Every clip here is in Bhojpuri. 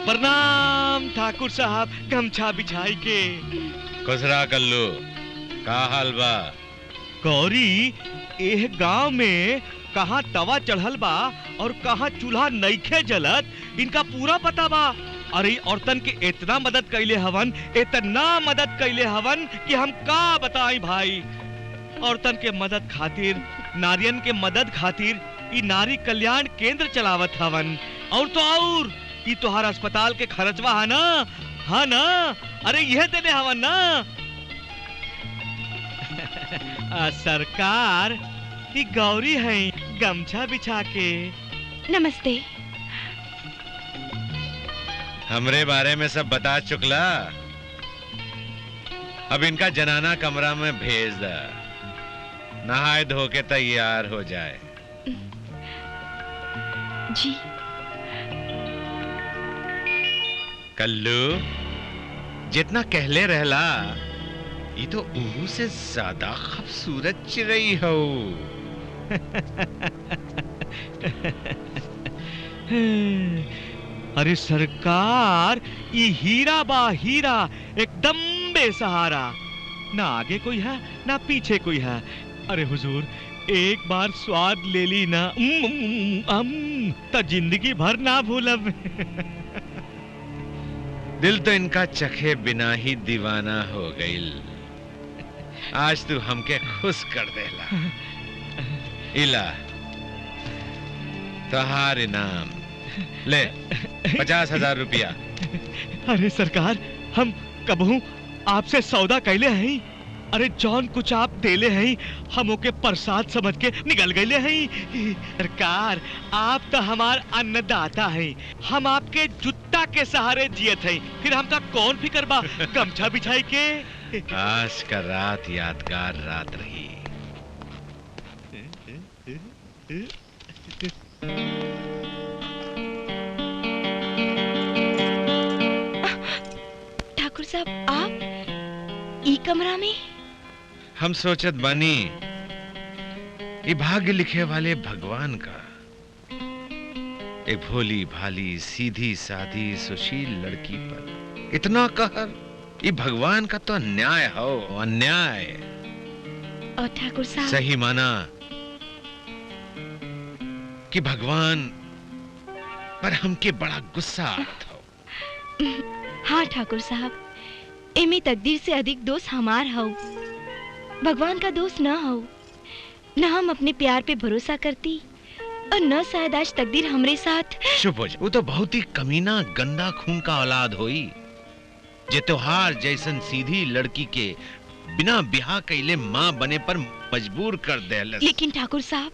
प्रणाम ठाकुर साहब, गमछा बिछाई के। खुसरा कल्लू, का हाल बा? गौरी, एह गांव में कहाँ तवा चढ़ल बा और कहाँ चूल्हा नइखे जलत, इनका पूरा पता बा। अरे औरतन के इतना मदद कैले हवन, इतना मदद कैले हवन कि हम का बताएं भाई। औरतन के मदद खातिर, नारियन के मदद खातिर ई नारी कल्याण केंद्र चलावत हवन। और तो और ई तोहार अस्पताल के खर्चवा है ना, हाँ ना? अरे यह देने हवन ना। सरकार, ई गौरी है, गमछा बिछा के। नमस्ते। हमरे बारे में सब बता चुकला, अब इनका जनाना कमरा में भेज दा, नहाए धो के तैयार हो जाए। जी। कल्लू, जितना कहले रहला, ये तो उहू से ज्यादा खूबसूरत चिड़ई हो। अरे सरकार, ये हीरा बा हीरा, एकदम बेसहारा, ना आगे कोई है ना पीछे कोई है। अरे हुजूर, एक बार स्वाद ले ली ना तो जिंदगी भर ना भूलब। दिल तो इनका चखे बिना ही दीवाना हो गईल। आज तू हमके खुश कर देला। इला तोहार इनाम ले, 50,000 रुपया। अरे सरकार, हम कबहू आपसे सौदा कैले हैं। अरे जौन कुछ आप देले हैं, हम ओके प्रसाद समझ के निकल गए हैं। सरकार, आप तो हमार अन्नदाता हैं, हम आपके जुत्ता के सहारे जियत हैं, फिर हम तक कौन फिकर बा गमछा बिछाई के। आज का रात यादगार रात रही। ठाकुर साहब, आप ई कमरा में? हम सोचत बानी, ये भाग्य लिखे वाले भगवान का एक भोली भाली सीधी सादी सुशील लड़की पर इतना कहर, ये भगवान का तो अन्याय हो, अन्याय। और ठाकुर साहब, सही माना कि भगवान पर हमके बड़ा गुस्सा आवत हो। हाँ ठाकुर साहब, एमे तकदीर से अधिक दोष हमार हो, भगवान का दोष न हो। न हम अपने प्यार पे भरोसा करती और न शायद आज तकदीर हमरे साथ। चुप हो जा, वो तो बहुत ही कमीना गंदा खून का औलाद होई, जे त्योहार जैसन सीधी लड़की के बिना ब्याह कैले माँ बने पर मजबूर कर देलस। लेकिन ठाकुर साहब,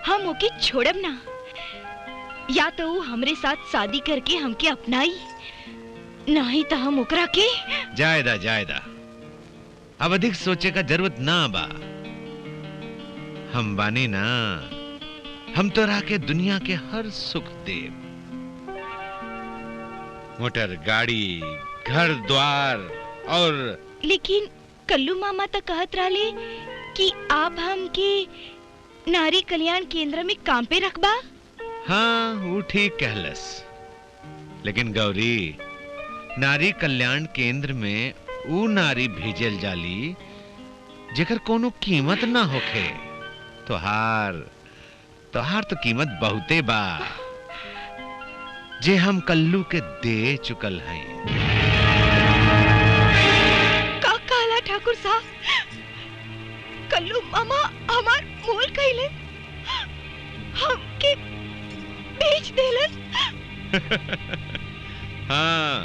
हम ओके छोड़ब ना। या तो वो हमरे साथ शादी करके हमके अपनाई, नहीं तो हम ओकरा के। जायदा अब अधिक सोचे का जरूरत ना बा। हम बानी ना, हम तो रह के दुनिया के हर सुख देव, मोटर गाड़ी, घर द्वार और। लेकिन कल्लू मामा तो कहत रहले कि आप हमके नारी कल्याण केंद्र में काम पे रखबा। हाँ, वो ठीक कहलस, लेकिन गौरी, नारी कल्याण केंद्र में ऊ नारी भेजल जाली जेकर कोनो कीमत ना होखे। तोहार तो कीमत बहुते बा, जे हम कल्लू के दे चुकल हैं। का कहला ठाकुर साहब? कल्लू मामा हमार मोल कइले, हमके बेच देलन। हाँ,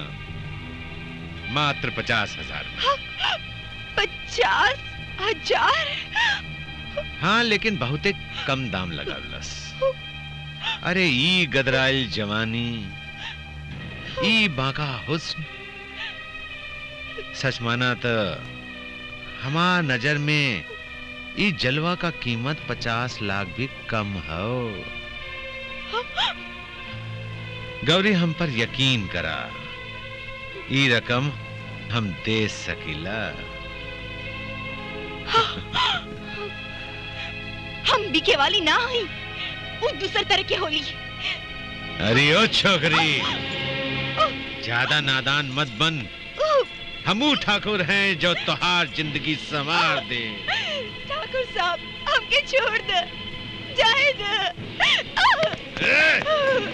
मात्र 50,000। 50,000? हाँ, लेकिन बहुते कम दाम लगावलस। अरे ई गदराइल जवानी, ई बांका हुस्न, सच माना तो हमार नजर में ई जलवा का कीमत 50 लाख भी कम हो। गौरी, हम पर यकीन करा, ई रकम हम दे सकीला। हम बिके वाली ना हई, वो दूसर तरह के होली। अरे ओ छोकरी, ज्यादा नादान मत बन। हमू ठाकुर हैं जो तुहार जिंदगी संवार दे। ठाकुर साहब हमके छोड़ दे, जाए दे।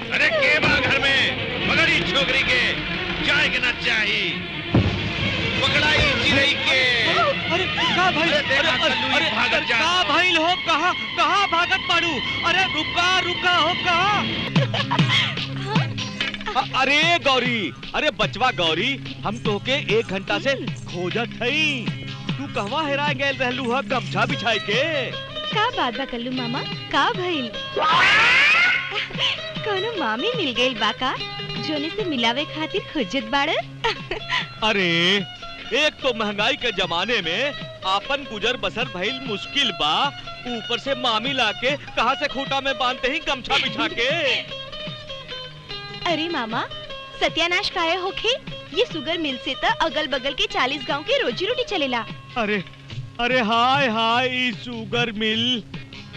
अरे के बा घर में मगरी छोकरी के जाए के ना चाहिए, पकड़ाई चिरई के। अरे का भाई, अरे भागत जा। का भाई हो, कहाँ भागत पाड़ू? अरे रुका हो कहाँ? अरे गौरी, अरे बचवा गौरी, हम तोके 1 घंटा से खोजत हई। तू कहवा हेरा गए रहलू है गमछा बिछाई के? का बात बा कल्लू मामा, का भइल? कोनो मामी मिल गइल बा का जोने से मिलावे खातिर खोजत बाड़? अरे एक तो महंगाई के जमाने में आपन गुजर बसर भइल मुश्किल बा, ऊपर से मामी लाके कहाँ से खूंटा में बांधते ही गमछा बिछा के। अरे मामा, सत्यानाश काहे होखे? ये शुगर मिल से तो अगल बगल के 40 गांव के रोजी रोटी चलेला। अरे हाय ई शुगर मिल,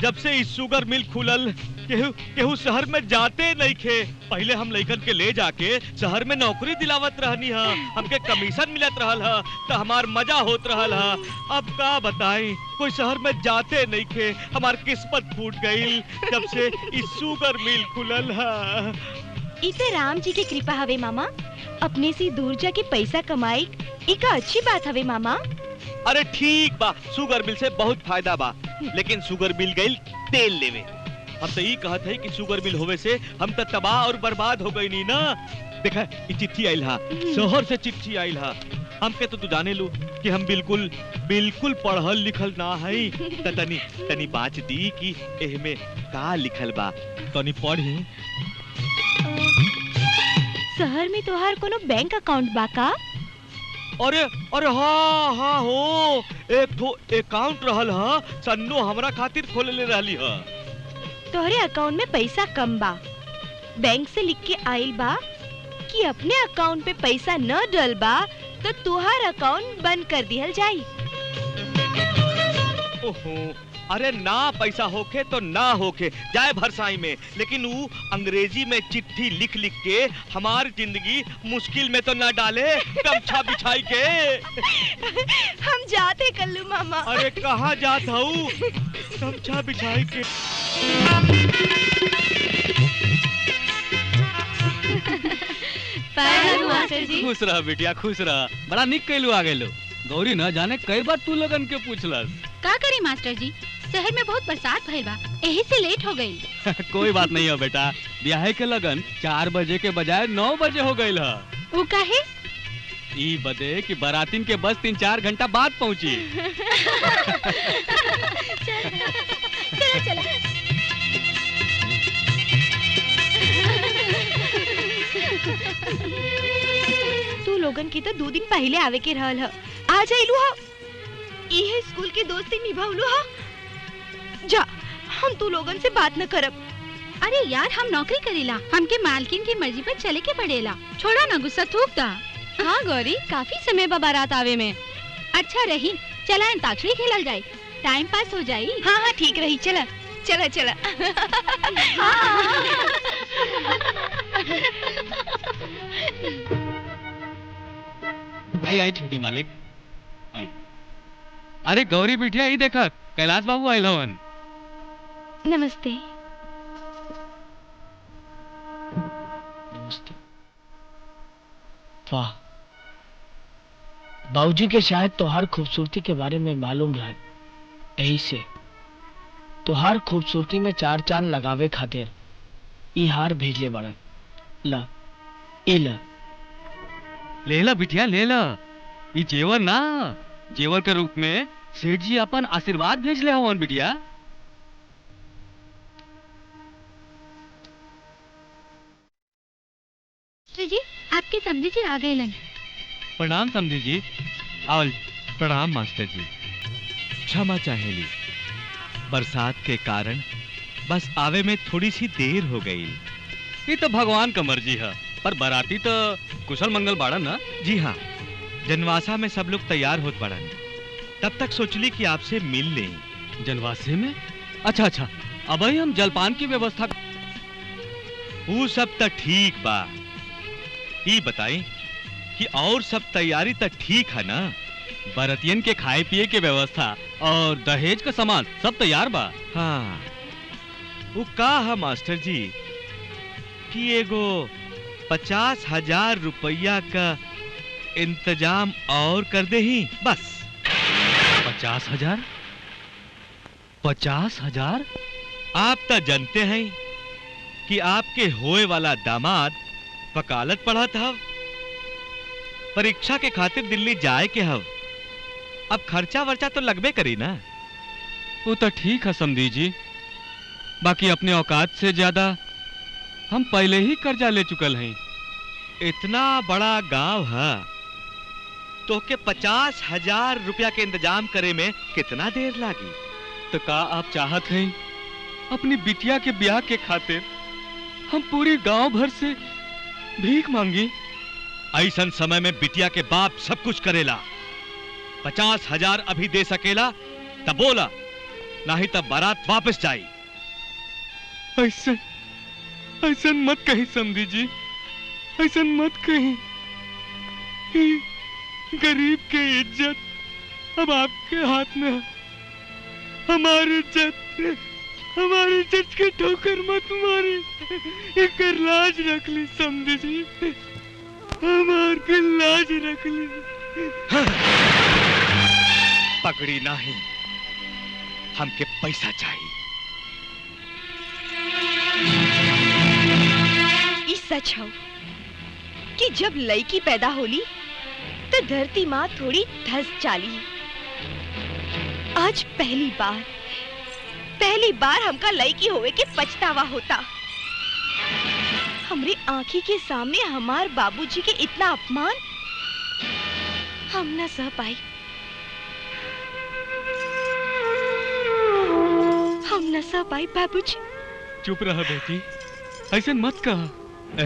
जब से इस शुगर मिल खुलल केहू शहर में जाते नहीं खे। पहले हम लइकन के ले जाके शहर में नौकरी दिलावत रहनी है, हमके कमीशन मिलत रहल है, तो हमार मजा होत रहल है। अब का बताई, कोई शहर में जाते नहीं खे। हमार किस्मत फूट गई जब से इस शुगर मिल खुलल है। इते राम जी की कृपा हवे मामा, अपने से दूर जाके पैसा कमाई इका अच्छी बात हवे मामा। अरे ठीक बा, शुगर मिल से बहुत फायदा बा, लेकिन शुगर मिल गई तेल लेवे। हम तो ये कहत है कि शुगर मिल होवे से हम तो तबाह और बर्बाद हो गई नी ना। देखा ये चिट्ठी आइल हा, शहर से चिट्ठी आइल हा। हमके तो तू जाने लू कि हम बिल्कुल पढ़ल लिखल ना है। तनी बात दी कि एहमे का लिखल बा, तनी पढ़ी। शहर में तोहार कोनो बैंक अकाउंट बा का? अरे हाँ हो, एक तो अकाउंट रहल हा, सन्नो हमरा खातिर खोलले रहली हा। तोहरे अकाउंट में पैसा कम बा, बैंक से लिख के आइल बा कि अपने अकाउंट पे पैसा न डल बा तो तुहार अकाउंट बंद कर दिहल जाई। ओहो, अरे ना पैसा होखे तो ना होखे जाए भरसाई में, लेकिन वो अंग्रेजी में चिट्ठी लिख के हमारी जिंदगी मुश्किल में तो ना डाले गमछा बिछाई के। हम जाते कल्लू मामा। अरे कहाँ जात हूँ गमछा बिछाई के। मास्टर जी। खुश रह बिटिया, खुश रह। बड़ा निक कैलू आ गेलो। गौरी न जाने कई बार तू लगन के पूछलस। का करी मास्टर जी, शहर में बहुत बरसात भइल बा, यही से लेट हो गई। कोई बात नहीं है बेटा, ब्याह के लगन 4 बजे के बजाय 9 बजे हो गई है। वो काहे? ई बदे कि बारातीन के बस 3-4 घंटा बाद पहुंची। चला। तू लोगन की तो 2 दिन पहले आवे के रहल ह, आ जाइलू ह। इहे स्कूल के दोस्ती निभावलू ह। जा, हम तू लोगन से बात न करब। अरे यार, हम नौकरी करेला, हमके मालकिन की मर्जी पर चले के पड़ेला। छोड़ा ना गुस्सा, थूक दा। हाँ गौरी, काफी समय बा बारात आवे में। अच्छा रही, चला अंताक्षरी खेलल जाए, टाइम पास हो जाई। हाँ ठीक रही, चला। आई छोटी मालिक। अरे गौरी बिटिया, ही देखा कैलाश बाबू आइल हवन। नमस्ते। वाह, बाबूजी के शायद तोहार खूबसूरती के बारे में मालूम रहे, यही से तोहार खूबसूरती में 4 चांद लगावे खातिर ई हार भेजले बड़न। ला, ई ला। लेला बिटिया लेला, ई जेवर ना, जेवर के रूप में सेठ जी अपन आशीर्वाद भेजले हवन बिटिया। जी, आपके समझी जी आ गए लन। प्रणाम समझी जी। आवल। प्रणाम मास्टर जी। क्षमा चाहेली, बरसात के कारण बस आवे में थोड़ी सी देर हो गई। ये तो भगवान का मर्जी है, पर बाराती तो कुशल मंगल बाड़न ना। जी हाँ, जनवासा में सब लोग तैयार होत बाड़न, तब तक सोचली कि आपसे मिल लें। जनवासे में? अच्छा, अब हम जलपान की व्यवस्था। वो सब तो ठीक बा, ये बताई कि और सब तैयारी तो ठीक है ना? बरतियन के खाए पिए के व्यवस्था और दहेज का सामान सब तैयार बा। हाँ, वो का है मास्टर जी कि एगो 50,000 रुपया का इंतजाम और कर दे ही बस। 50,000? 50,000? आप तो जानते हैं कि आपके होए वाला दामाद वकालत पढ़त हव, परीक्षा के खातिर दिल्ली जाए के हव। अब खर्चा वर्चा तो लगबे करी ना। वो तो ठीक है समधी जी, बाकी अपने औकात से ज्यादा हम पहले ही कर्जा ले चुकल हैं। इतना बड़ा गांव है तो के 50,000 रुपया के इंतजाम करे में कितना देर लागी? तो का आप चाहत हैं अपनी बिटिया के ब्याह के खातिर हम पूरी गांव भर से भीख मांगी? ऐसन समय में बिटिया के बाप सब कुछ करेला। 50,000 अभी दे सकेला तब बोला, नहीं तब बारात वापस जाई। ऐसा ऐसा मत कही समधी जी, ऐसा मत कही। गरीब के इज्जत अब आपके हाथ में है। हमारी इज्जत के ठोकर मत मारे, एक लाज रख ली समधी जी, हमार के लाज रख ली। पकड़ी नहीं, हमके पैसा चाहिए। ई सच हो कि जब लड़की पैदा होली तो धरती माँ थोड़ी धस चाली। आज पहली बार हमका लड़की होवे के पछतावा होता। हमरे आंखी के सामने हमार बाबूजी के इतना अपमान हम न सह पाई। हम न सह पाई बाबूजी। चुप रहा बेटी, ऐसे मत कहा।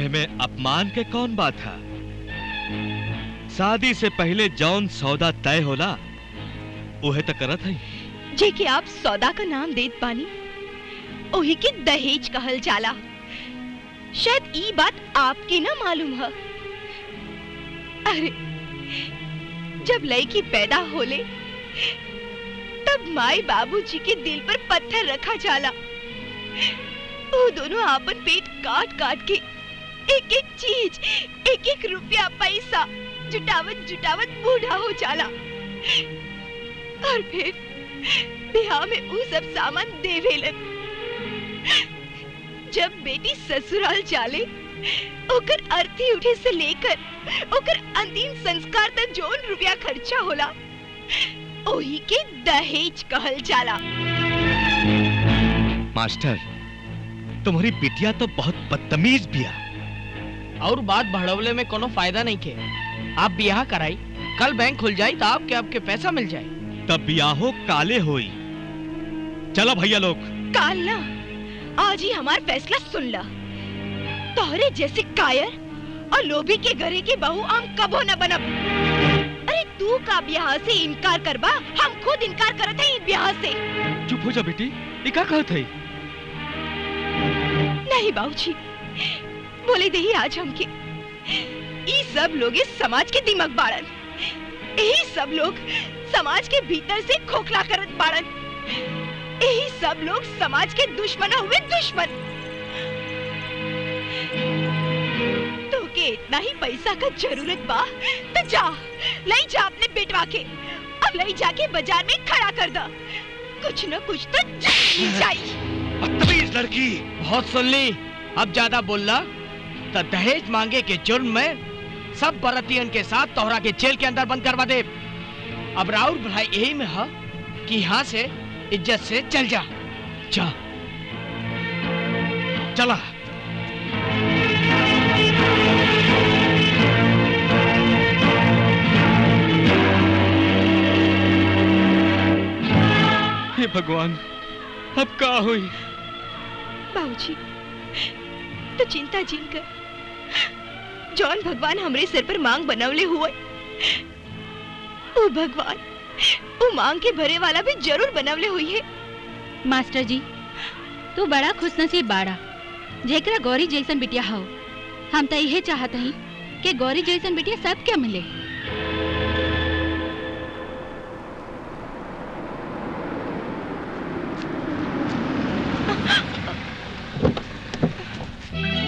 में अपमान के कौन बात है? शादी से पहले जौन सौदा तय होला उहे तो करत है। जे के आप सौदा का नाम देत पानी ओही के दहेज कहल जाला। शायद ई बात आपके ना मालूम है। अरे जब लड़की पैदा होले तब माई बाबूजी के दिल पर पत्थर रखा जाला। वो दोनों आपन पेट काट काट के एक एक चीज, एक एक रुपया पैसा जुटावत बूढ़ा हो जाला। और फिर बिहार में वो सब सामान देवेलन। जब बेटी ससुराल चाले ओकर अर्थी उठे से लेकर ओकर अंतिम संस्कार तक जोन रुपया खर्चा होला ओही के दहेज कहल जाला। मास्टर, तुम्हारी बिटिया तो बहुत बदतमीज बिया। और बात बढ़वले में कोनो फायदा नहीं के। आप ब्याह कराई, कल बैंक खुल जाई तो आपके पैसा मिल जाए। तब ब्याहो काले होई। चलो भैया लोग। काल ना, आज ही हमार फैसला सुन ला। तोहरे जैसे कायर और लोभी के घरे के बहू हम कबो न बनब। अरे तू का ब्याह से इनकार करबा, हम खुद इनकार करत है ब्याह से। चुप हो जा बेटी, ये क्या कहत है? नहीं बाबूजी, बोले दे ही आज हमके। ये सब लोग इस समाज के दिमाग बाड़न। यही सब लोग समाज के भीतर से खोखला करत बाड़न। यही सब लोग समाज के दुश्मन हुए दुश्मन। तो के इतना ही पैसा का जरूरत बा तो जा ले जा अपने बेटवा के, अब ले जाके बाजार में खड़ा कर दा। कुछ न कुछ तो चाहिए। बदतमीज लड़की। बहुत सुन ली, अब ज्यादा बोलना तो दहेज मांगे के जुर्म में सब बरतियन के साथ तोहरा के जेल के अंदर बंद करवा दे। अब राउर भाई यही में है कि यहाँ से इज्जत से चल जा। जा चला। हे भगवान, अब का हुई? बाबूजी तो चिंता जिन कर। जौन भगवान हमरे सिर पर मांग बनवले हुए वो भगवान वो मांग के भरे वाला भी जरूर बनवले हुई है। मास्टर जी, तू बड़ा खुशनसीब बाड़ा जेकरा गौरी जैसन बिटिया हो। हम तो यही चाहत हई कि गौरी जैसन बिटिया सबके मिले।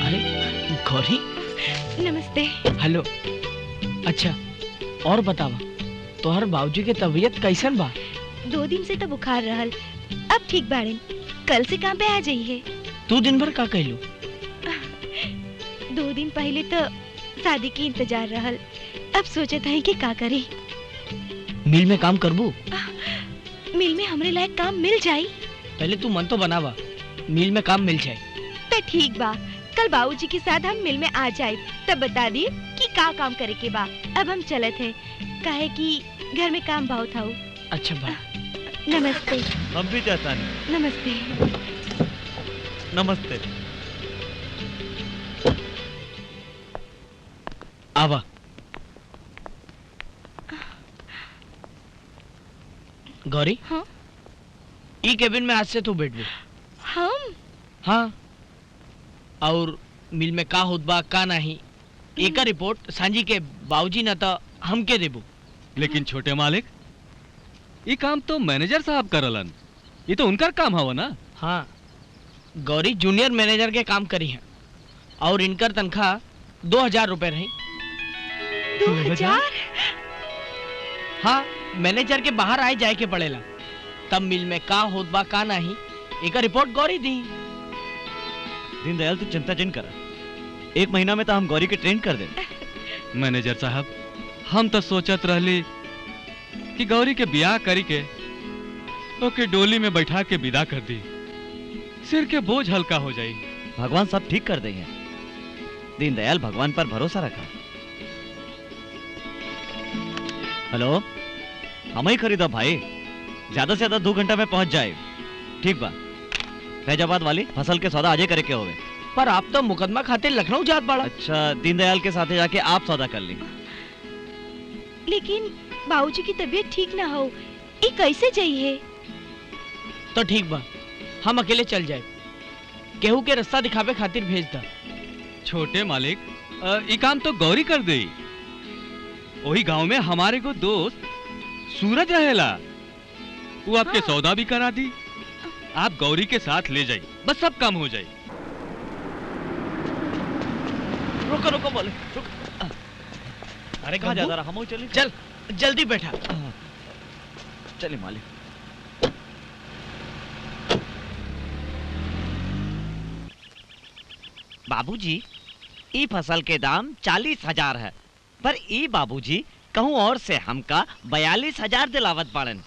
अरे गौरी, नमस्ते। हेलो। अच्छा, और बतावा तोहर बाबूजी के तबीयत कैसन बा? 2 दिन से तो बुखार रहल, अब ठीक बाड़े। कल से काम पे आ जाइए। तू दिन भर का कहलू? 2 दिन पहले तो शादी की इंतजार रहल, अब सोचत है कि का करी। मिल में काम करबू? मिल में हमरे लायक काम मिल जाई। पहले तू मन तो बनावा, मिल में काम मिल जाए। तो ठीक बा, कल बाबूजी के साथ हम मिल में आ जाए, तब बता दी कि का काम करे के बा। अब हम चलत है, काहे कि घर में काम बहुत हाउ। अच्छा बा। नमस्ते। हम भी जाता नहीं। नमस्ते। नमस्ते। आवा। गौरी, हाँ? ई केबिन में आज से तू बैठ। हम? हाँ। और मिल में का होत बा का नहीं, एक रिपोर्ट सांझी के बाबूजी न तो हमके देबू। लेकिन छोटे मालिक, ये काम तो मैनेजर साहब करलन, ये तो उनका काम हवा ना। हाँ, गौरी जूनियर मैनेजर के काम करी है और इनकर तनख्वाह 2000 रुपए रही। 2000? हाँ, मैनेजर के बाहर आए जाए के पड़ेला, तब मिल में का होत बा का नहीं, एक रिपोर्ट गौरी दी। दीनदयाल तू चिंता जिन कर, 1 महीना में तो हम गौरी के ट्रेन कर दे। मैनेजर साहब, हम तो सोचत रहली कि गौरी के ब्याह करी के ओके डोली में बैठा के विदा कर दी, सिर के बोझ हल्का हो जाई। भगवान सब ठीक कर देंगे। दीनदयाल भगवान पर भरोसा रखा। हेलो, हम ही खरीदा भाई, ज्यादा से ज्यादा 2 घंटा में पहुंच जाए। ठीक बा। फैजाबाद वाली फसल के सौदा आजे करे के होवे। पर आप तो मुकदमा खातिर लखनऊ जात बाड़ा। अच्छा, दीनदयाल के साथ जाके आप सौदा कर ली। लेकिन बाबूजी की तबीयत ठीक ना हो, ये कैसे जाइए? तो ठीक बा, हम अकेले चल जाए, केहू के रास्ता दिखावे खातिर भेज दा। छोटे मालिक, ये काम तो गौरी कर दे। वही गांव में हमारे को दोस्त सूरज रहेला, वो आपके सौदा भी करा दी। आप गौरी के साथ ले जाइए, बस सब काम हो जाए। रुको रुको बोले, रुको। अरे कहाँ जा रहा? हम चले। चल जल्दी बैठा। चले मालिक। बाबूजी, ई फसल के दाम 40,000 है, पर ई बाबूजी कहूँ और से हमका 42,000 दिलावत बाड़न।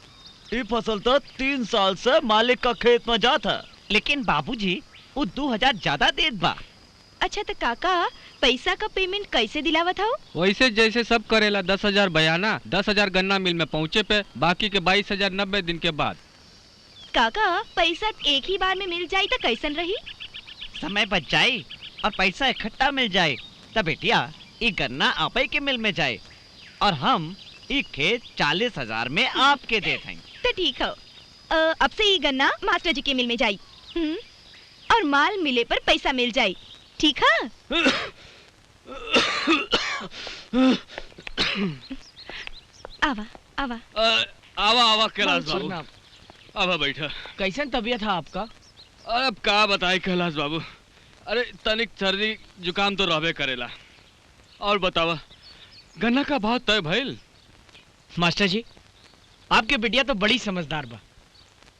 ई फसल तो 3 साल से मालिक का खेत में जात है, लेकिन बाबूजी वो 2,000 ज्यादा देत बा। अच्छा तो काका, पैसा का पेमेंट कैसे दिलावत हो? वैसे जैसे सब करेला, 10,000 बयाना, 10,000 गन्ना मिल में पहुँचे पे, बाकी के 22,000 90 दिन के बाद। काका, पैसा एक ही बार में मिल जाए तो कैसन रही? समय बच जाए और पैसा इकट्ठा मिल जाए, तब बेटिया ये गन्ना आपे के मिल में जाए और हम ये खेत 40,000 में आपके देते हैं। तो ठीक हो, अब से ये गन्ना मास्टर जी के मिल में जाई, और माल मिले पर पैसा मिल जाए, ठीक है? आवा आवा। आवा आवा कैलाश बाबू, प्रणाम। आवा बैठा। कैसन तबीयत है आपका? अरे अब का बताए कैलाश बाबू, अरे तनिक सर्दी जुकाम तो रहबे करेला। और बतावा, गन्ना का भाव तय भइल? मास्टर जी, आपके बिटिया तो बड़ी समझदार बा।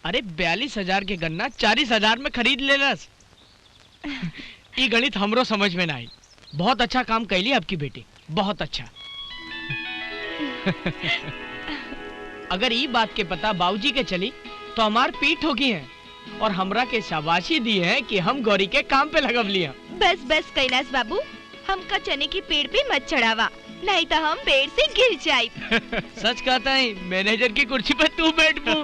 अरे 42,000 के गन्ना 40,000 में खरीद लेलस। ये गणित हमरो समझ में ना आई। बहुत अच्छा काम कैली आपकी बेटी, बहुत अच्छा। अगर ये बात के पता बाबूजी के चली तो हमार पीठ होगी है और हमरा के शाबाशी दी है कि हम गौरी के काम पे लगव लिया। बस बस कैलाश बाबू, हमका चने के पेड़ पे मत चढ़ावा, नहीं तो हम पेड़ से गिर जाए। सच कहता है, मैनेजर की कुर्सी पे तू बैठबू।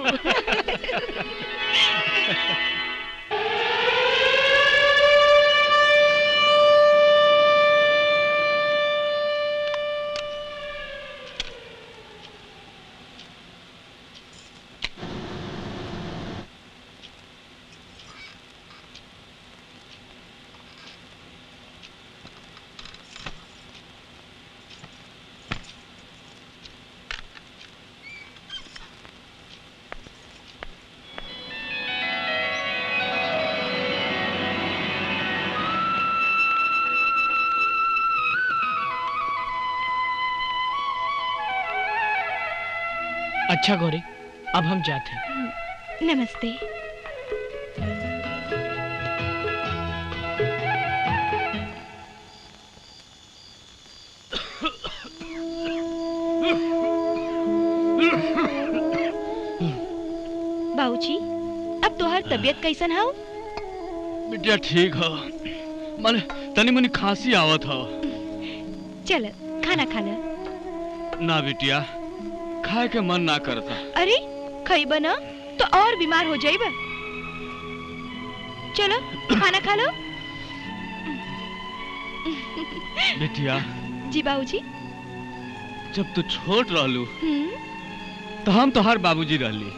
अच्छा गौरी, अब हम जाते हैं। नमस्ते। बाबूजी, अब तोहर तबीयत कैसन है? बिटिया ठीक है, माने तनी मुनी खांसी आवत है। चल खाना खा ले। ना बिटिया, खाए के मन ना करता। अरे खइबा ना तो और बीमार हो जाइबा। चलो खाना खा लो। बिटिया। जी बाबूजी। जब तू छोट रहलू तो हम तोहार बाबूजी रहली,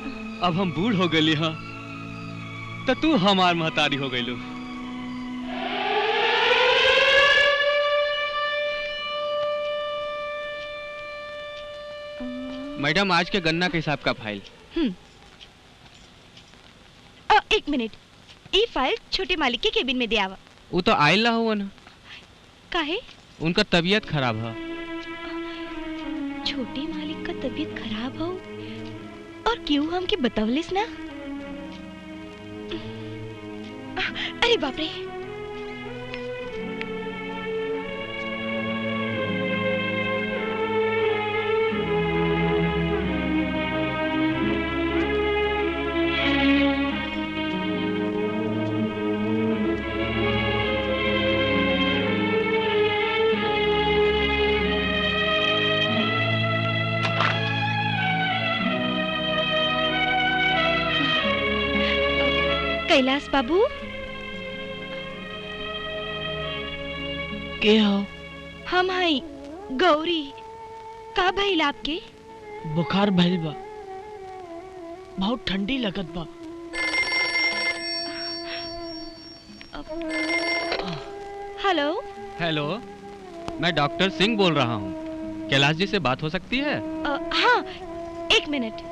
अब हम बूढ़ हो गली हाँ तो तू हमार महतारी हो गईलू। मैडम, आज के गन्ना के हिसाब का फाइल। एक मिनट, ये फाइल छोटे मालिक के केबिन में दे आवा। वो तो आयल ना हुआ ना। काहे? उनका तबीयत खराब है। छोटे मालिक का तबीयत खराब हो और क्यों हमके बतवलिस ना? अरे बाप रे। कैलाश बाबू, के हो? हम हई गौरी। का भइल आपके? बुखार भइल बा, बहुत ठंडी लगत बा। हेलो। हेलो, मैं डॉक्टर सिंह बोल रहा हूँ। कैलाश जी से बात हो सकती है? हाँ, एक मिनट।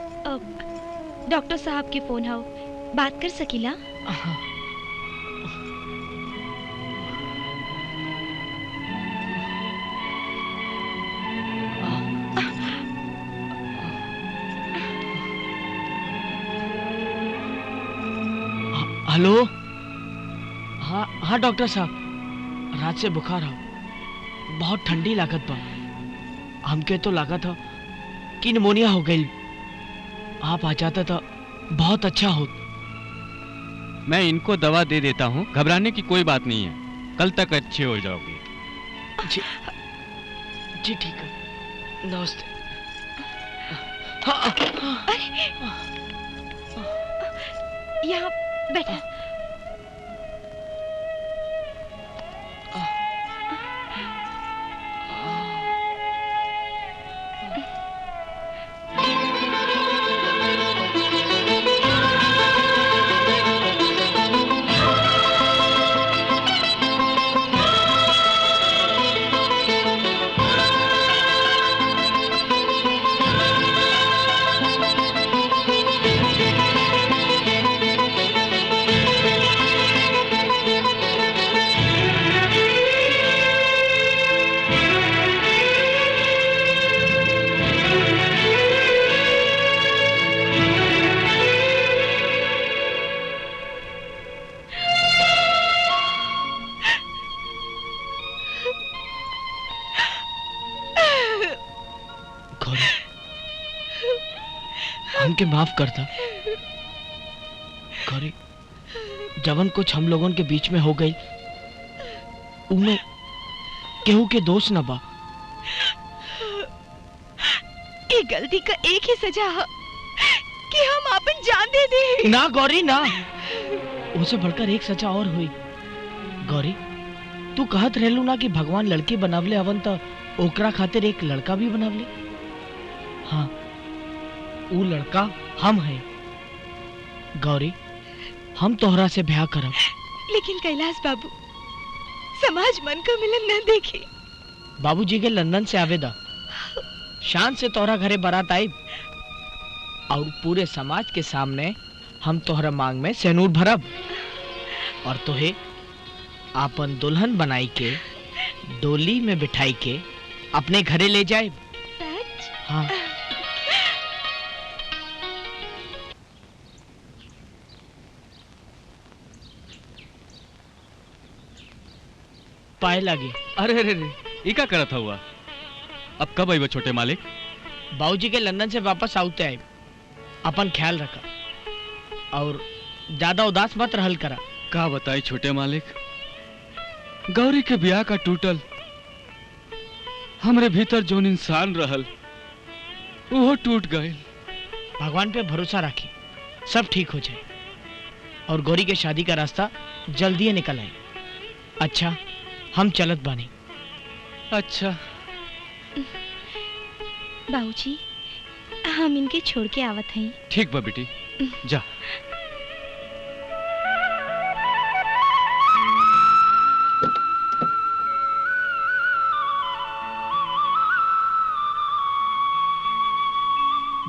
डॉक्टर साहब के फोन है, बात कर सकीला? हेलो। हाँ हाँ डॉक्टर साहब, रात से बुखार है, बहुत ठंडी लागत बा। हमके तो लागत है कि निमोनिया हो गई। आप आ जाते तो बहुत अच्छा हो। मैं इनको दवा दे देता हूँ, घबराने की कोई बात नहीं है, कल तक अच्छे हो जाओगे। जी जी ठीक है, नमस्ते। यहाँ बैठा। हमके माफ करता गौरी, जवन कुछ हम लोगों के बीच में हो गई उनमें केहू के दोष न बा। ये गलती का एक ही सजा है कि हम अपन जान दे दे। ना गौरी ना, उसे बढ़कर एक सजा और हुई। गौरी, तू कहत रहलू ना कि भगवान लड़की बनावले अवन तो ओकरा खातिर एक लड़का भी बनावले। हाँ, वो लड़का हम हैं। गौरी, हम तोहरा से ब्याह करब। लेकिन कैलाश बाबू, समाज मन का मिलन न देखे। बाबूजी के लंदन से आवेदा, शान से तोहरा घरे बारात आई और पूरे समाज के सामने हम तोहरा मांग में सेनूर भरब और तोहे आपन दुल्हन बनाई के डोली में बिठाई के अपने घरे ले जाए। सच? हाँ। पाए लागे। अरे अरे अरे, ई का करत हुआ? अब कब आई वो छोटे मालिक? बाबूजी के लंदन से वापस आउते आए। अपन ख्याल रखा और ज्यादा उदास मत रहल करा। का बताई छोटे मालिक, गौरी के ब्याह का टूटल हमरे भीतर जोन इंसान रहल वो टूट गए। भगवान पे भरोसा रखी, सब ठीक हो जाए और गौरी के शादी का रास्ता जल्दी निकल आए। अच्छा, हम चलत बानी। अच्छा बाबूजी, हम इनके छोड़ के आवत हई। ठीक बा बेटी, जा।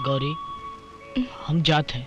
गौरी, हम जात हैं।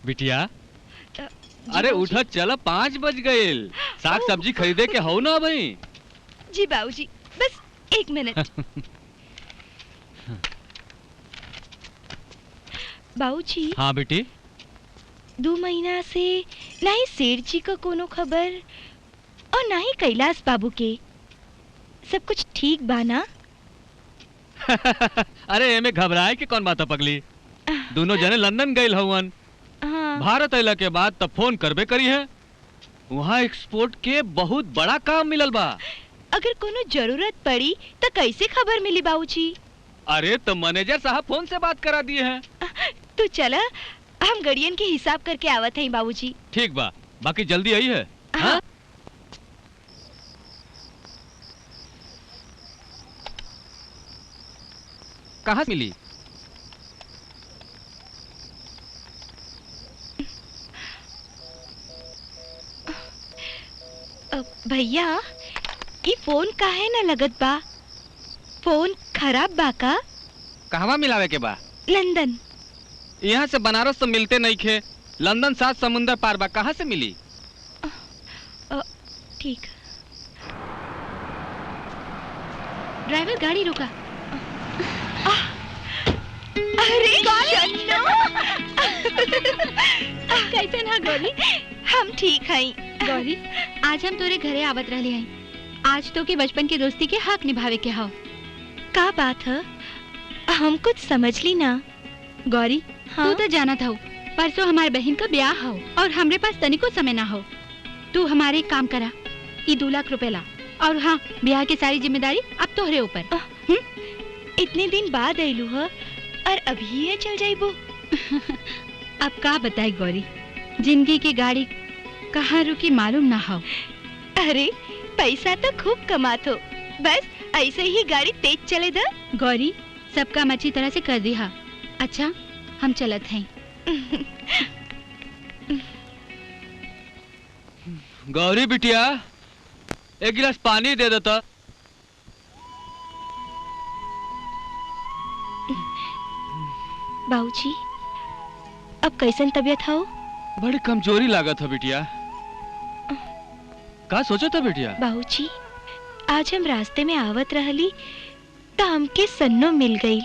बिटिया, अरे उठा, चला 5 बज गए। साग सब्जी खरीदे के हो ना भाई? जी बाबूजी, बस 1 मिनट। बाबूजी। हाँ बेटी। 2 महीना से ना ही सेठ जी का कोनो खबर और ना ही कैलाश बाबू के। सब कुछ ठीक बा ना? अरे एमे घबराए के कौन बात पगली? दोनों जने लंदन गए हवन। हाँ। भारत अला के बाद तब फोन करबे करी है। वहाँ एक्सपोर्ट के बहुत बड़ा काम मिलल बा। अगर कोनो जरूरत पड़ी तो कैसे खबर मिली बाबूजी? अरे तो मैनेजर साहब फोन से बात करा दिए हैं। तो चला, हम गड़ियन के हिसाब करके आवत हैं बाबूजी। ठीक बा, बाकी जल्दी आई है। हाँ? कहाँ मिली? भैया, ये फोन काहे न लगत बा? फोन खराब बा का? कहवा मिलावे के बा? लंदन। यहाँ से बनारस तो मिलते नहीं खे। लंदन 7 समुंदर पार बा, कहाँ से मिली? ठीक। ड्राइवर, गाड़ी रुका। अरे शन्नो! कैसे ना गौरी? हम ठीक हैं। गौरी, आज हम तोरे घरे आवत रहले हैं। आज तो के बचपन के दोस्ती के हक निभावे के हो। का बात है? हम कुछ समझ ली ना। गौरी, हाँ? तू तो जाना था परसों हमारे बहन का ब्याह हो और हमरे पास तनिको समय ना हो। तू हमारे एक काम करा, ये 2 लाख रुपए ला और हाँ, ब्याह की सारी जिम्मेदारी अब तोहरे ऊपर। इतने दिन बाद आइलू है और अभी ये चल जाइबो? अब का बताई गौरी, जिंदगी की गाड़ी कहाँ रुकी मालूम ना हो। अरे पैसा तो खूब कमात हो, बस ऐसे ही गाड़ी तेज चले दा। गौरी, सब काम अच्छी तरह से कर दिया। अच्छा, हम चलत हैं। गौरी बिटिया, एक गिलास पानी दे देता। बाबूजी, अब कैसन तबीयत हो? बड़ी कमजोरी लागत है बिटिया। का सोचा था बिटिया? बाबूजी, आज हम रास्ते में आवत रहली तो हमके सन्नो मिल गई।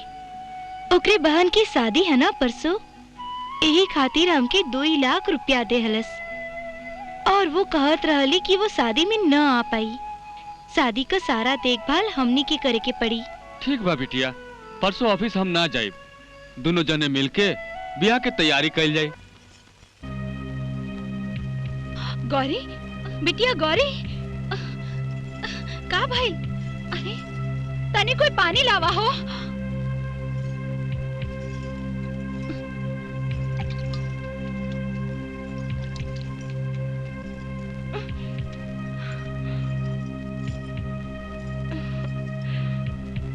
ओकरे बहन की शादी है ना परसों, यही खातिर हमके 2 लाख रुपया दे हलस और वो कहत रहली कि वो शादी में न आ पाई। शादी का सारा देखभाल हमनी के करे के पड़ी। ठीक बा बिटिया, परसों ऑफिस हम ना जाए, दोनों जने मिलके ब्याह के तैयारी कइल जाए। गौरी, बिटिया गौरी, का भाई? अरे तने कोई पानी लावा हो।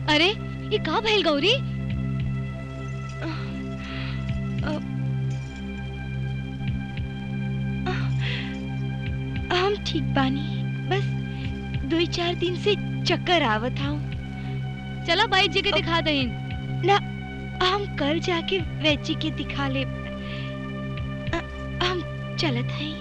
अरे ये का भइल गौरी? हम ठीक बानी, बस 2-4 दिन से चक्कर आवत हूँ। चलो भाई जी के दिखा दईन। ना, हम कल जाके वैची के दिखा ले। हम चलत हैं।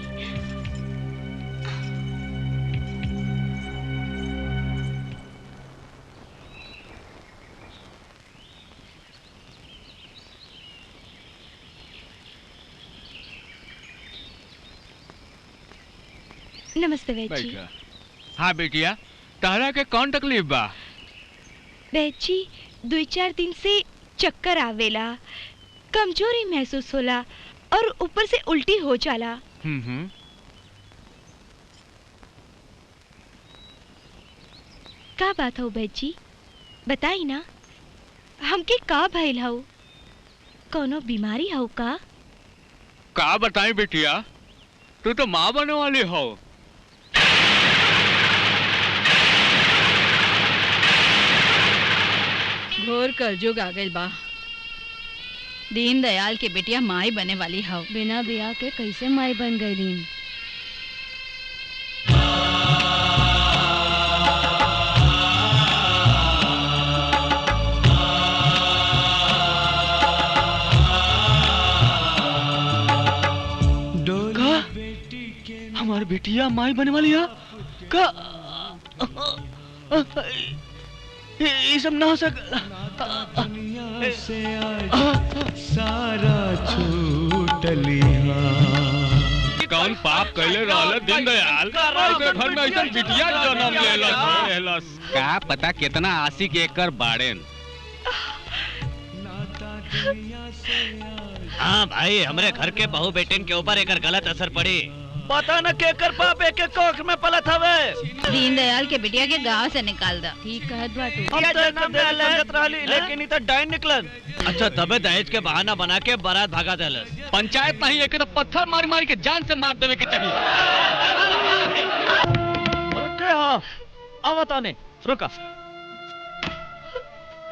नमस्ते वैची। हाँ बेटिया, तारा के कौन तकलीफ बा? वैची 2-4 दिन से चक्कर आवेला, कमजोरी महसूस होला और ऊपर से उल्टी हो जाला। का बात हो वैची, बताई ना, हमके का भइल हो? कोनो बीमारी हो का? का बताई बेटिया, तू तो माँ बने वाली हो। घोर कलयुग आ गइल बा। दीन दयाल के बेटिया माई बने वाली हो। बिना बिया के कैसे माई बन गई दीन? हमारी बेटिया माई बने वाली है का? ये सब ना हो सक। सारा छूटलिया कौन पाप कैले रहल दीन दयाल? ऐसे घर में ऐसा बिटिया जन्म लेलस। का पता कितना आशिक एकर बाड़ेन। हाँ भाई, हमरे घर के बहू बेटिन के ऊपर एकर गलत असर पड़ी। पता न केकर पाप एक कोख में पलत हवे। दीन दयाल के बिटिया के गांव से निकाल दा। ठीक कहत बाटू। हम तो एकदम समझत रहली, लेकिन ई तो डाइन निकलन। अच्छा, तबे दहेज के बहाना बना के बारात भागा देलस। पंचायत नहीं, एक तो पत्थर मार मार के जान से मार देवे के चाहिए। अरे हाँ, आवत आने, रुका।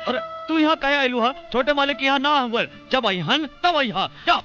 अरे तू यहाँ कहे आयलू हा? छोटे मालिक यहाँ ना हुए, जब आई हन तब आई हा। जा।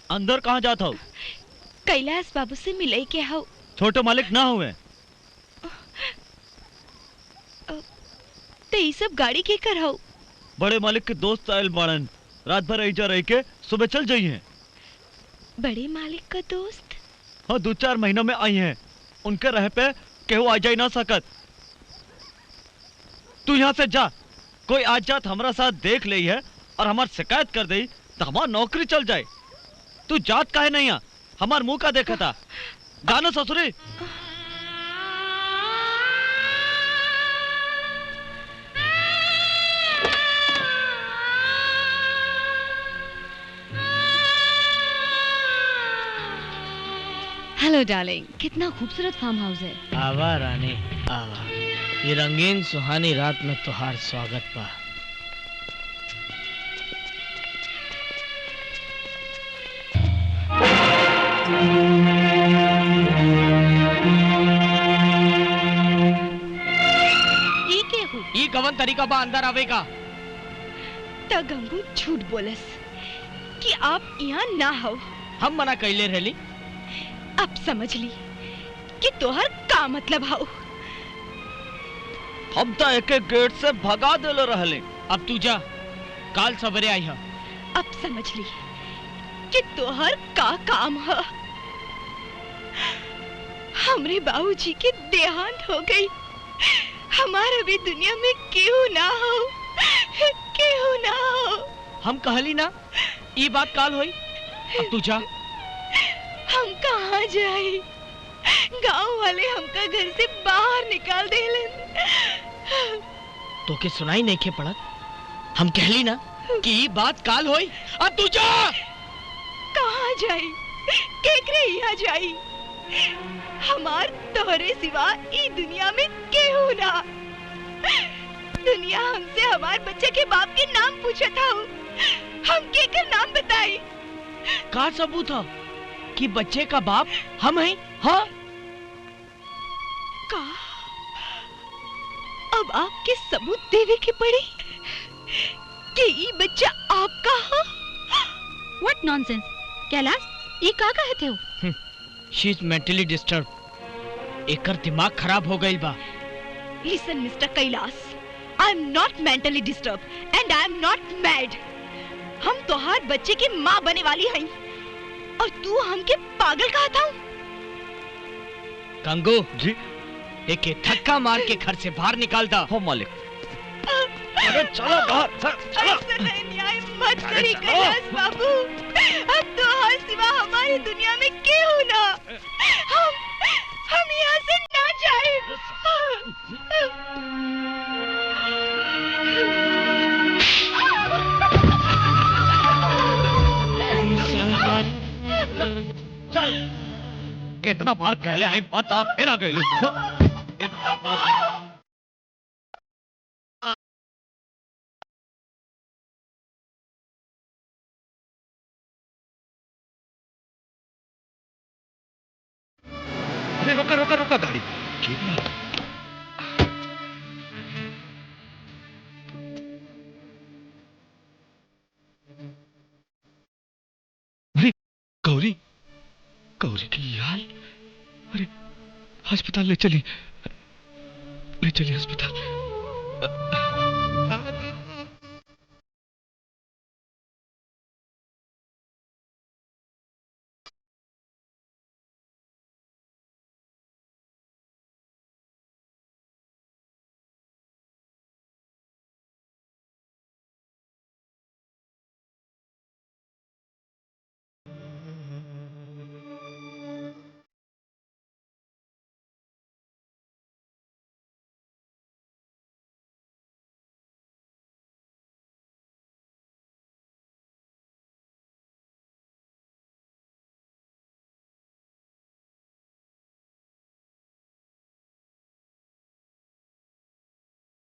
अंदर कहाँ जाता हो? कैलाश बाबू से मिले के हो। छोटे मालिक ना हुए ते ई सब गाड़ी के कर हो? बड़े मालिक के दोस्त आयल बाड़न, रात भर ऐजा रह के सुबह चल जाइए। बड़े मालिक का दोस्त? हाँ, 2-4 महीनों में आई हैं। उनके रह पे केहू आ जाई ना सकत। तू यहाँ से जा, कोई आज जात हमारा साथ देख ली है और हमार शिकायत कर दे तो हमार नौकरी चल जाए। तू जात काहे नहीं आ? हमार मुंह का देखा था। जानो ससुरी। हेलो डार्लिंग, कितना खूबसूरत फार्म हाउस है। आवा रानी आवा, ये रंगीन सुहानी रात में तुहार स्वागत बा। ई कवन तरीका बा अंदर आवेगा? त गंगू झूठ बोलस कि आप यहाँ ना हो। हम मना कैले रहली। अब समझ ली कि तोहर का मतलब हो। हम तो एक एक गेट से भगा देलो रहले। अब तू जा, काल सवेरे आई है। अब समझ ली कि तोहर का काम है। हमरे बाबूजी के देहांत हो गई। हमारा भी दुनिया में केहू ना हो, केहू ना हो। हम कहली ना ये बात काल होई। अब तू जा। हम कहाँ जाए? गांव वाले हमका घर से बाहर निकाल देलन। तो के सुनाई नहीं के पड़त? हम कहली ना कि ये बात काल होई। अब तू जा। कहाँ जाए? केकरे यहाँ जाए? हमार तोहरे सिवा ई दुनिया में केहू ना। दुनिया हमसे हमार बच्चे के बाप के नाम पूछा था। हम केकर नाम बताई? का सबूत है कि बच्चे का बाप हम हैं? हाँ? का? अब आपके सबूत देवे के पड़े कि ये बच्चा आपका है? What nonsense? कैलाश, ये का कहते हो? She is mentally disturbed. एकर दिमाग खराब हो गई बा। Listen, Mr. Kailash, I am not mentally disturbed and I am not mad. हम तोहार बच्चे की माँ बने वाली हैं और तू हमके पागल कहता हूँ। गंगू जी, एक धक्का मार के घर से बाहर निकाल दा। हो मालिक। अरे चलो बाहर, चलो। ऐसा नहीं न्याय मत करी कैलाश बाबू। अब तो हर सिवा हमारी दुनिया में केहू ना। हम यहाँ से ना जाए। कितना बार कहले आई पता फिर आ गई। रोका रोका रोका गाड़ी। अरे गौरी, गौरी की यार। अरे अस्पताल ले चली अस्पताल।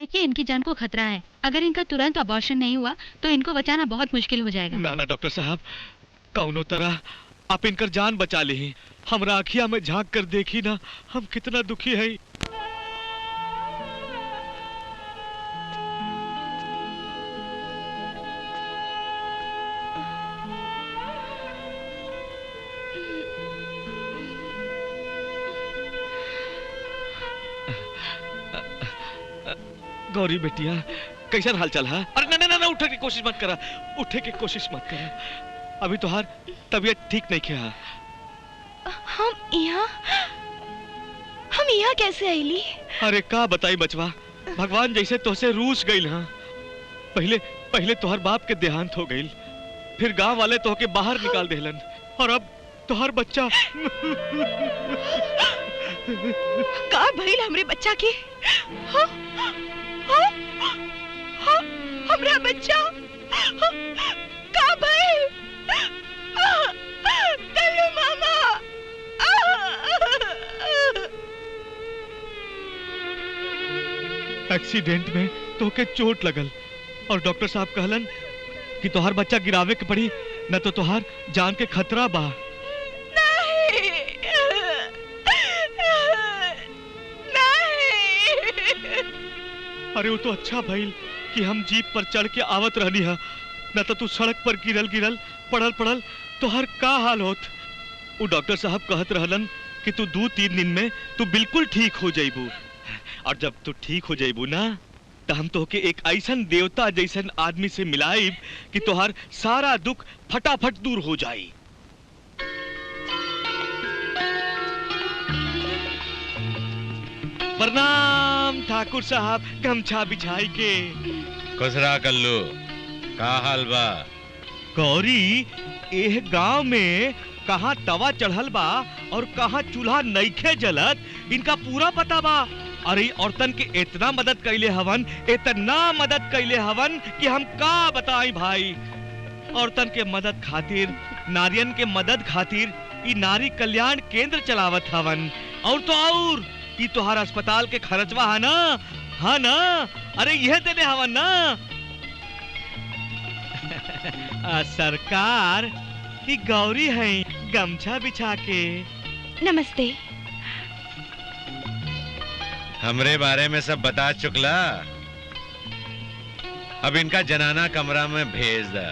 देखिए, इनकी जान को खतरा है। अगर इनका तुरंत अबॉर्शन नहीं हुआ तो इनको बचाना बहुत मुश्किल हो जाएगा। ना ना डॉक्टर साहब, कौनो तरह आप इनकर जान बचा ली। हमरा आँखिया में झांक कर देखी ना, हम कितना दुखी है। गौरी बेटिया, कैसा हाल चाल है? अरे ना ना ना, उठे की कोशिश मत करा, उठे की कोशिश मत करा। अभी तोहार तबीयत ठीक नहीं किया। हम यहाँ कैसे आईली? अरे का बताई बचवा, भगवान जैसे तोसे रूस गई। हाँ, पहले तोहर बाप के देहांत हो गई, फिर गांव वाले तोहके बाहर निकाल देलन और तोहर बच्चा का भइल हमरे बच्चा के? हाँ, हाँ, हाँ, हमरा बच्चा का भइल? कल्लू मामा। एक्सीडेंट में तोके चोट लगल और डॉक्टर साहब कहलन कि तोहार बच्चा गिरावे के पड़ी, न तो तोहार जान के खतरा बा। नहीं, नहीं। अरे वो तो अच्छा भइल कि हम जीप पर चढ़ के आवत रहनी है, न तो तू सड़क पर गिरल गिरल पड़ल पड़ल तो हर का हाल होत। वो डॉक्टर साहब कहत रहलन कि तू 2-3 दिन में तू बिल्कुल ठीक हो जाइबू, और जब तू ठीक हो जाइबू ना तो हम तोहके एक ऐसन देवता जैसन आदमी से मिलाइब कि तोहार सारा दुख फटाफट दूर हो जाई। प्रणाम ठाकुर साहब, गमछा बिछाई के। खुसरा कल्लू, का हाल बा? गौरी, एह गांव में कहाँ तवा चढ़ल बा और कहाँ चूल्हा नइखे जलत, इनका पूरा पता बा। अरे औरतन के इतना मदद कैले हवन, इतना मदद कैले हवन कि हम का बताई भाई। औरतन के मदद खातिर, नारियन के मदद खातिर ई नारी कल्याण केंद्र चलावत हवन। और तो और ई तोहार अस्पताल के खर्चवा है ना, हाँ ना, अरे यह देने हवन ना। सरकार की गौरी है, गमछा बिछा के। नमस्ते। हमरे बारे में सब बता चुकला, अब इनका जनाना कमरा में भेज दा,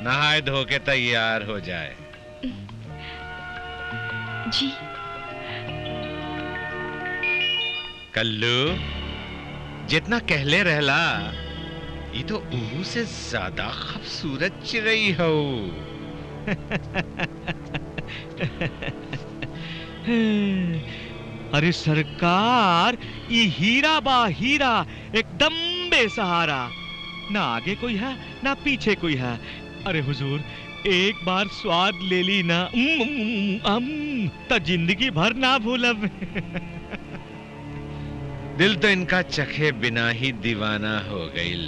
नहाए धो के तैयार हो जाए। जी। कल्लू, जितना कहले रहला, ये तो ऊहू से ज्यादा खूबसूरत चिड़ई हो। अरे सरकार, ये हीरा बा हीरा, एकदम बेसहारा, ना आगे कोई है ना पीछे कोई है। अरे हुजूर, एक बार स्वाद ले ली ना तो जिंदगी भर ना भूलब। दिल तो इनका चखे बिना ही दीवाना हो गईल।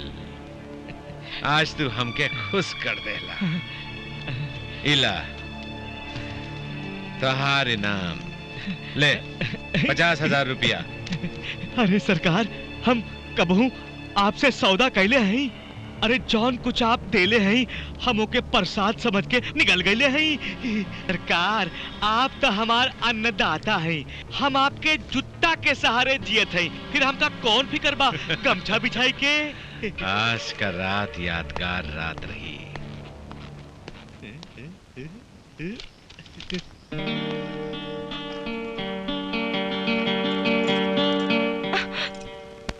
आज तू हमके खुश कर देला। इला तोहार इनाम ले, 50,000 रुपया। अरे सरकार, हम कबहू आपसे सौदा कैले हैं? अरे जौन कुछ आप देले हैं हम ओके प्रसाद समझ के निकल गए हैं। सरकार, आप तो हमार अन्नदाता हैं, हम आपके जुत्ता के सहारे जियत हैं, फिर हमका कौन फिकर बा गमछा बिछाई के। आज का रात यादगार रात रही।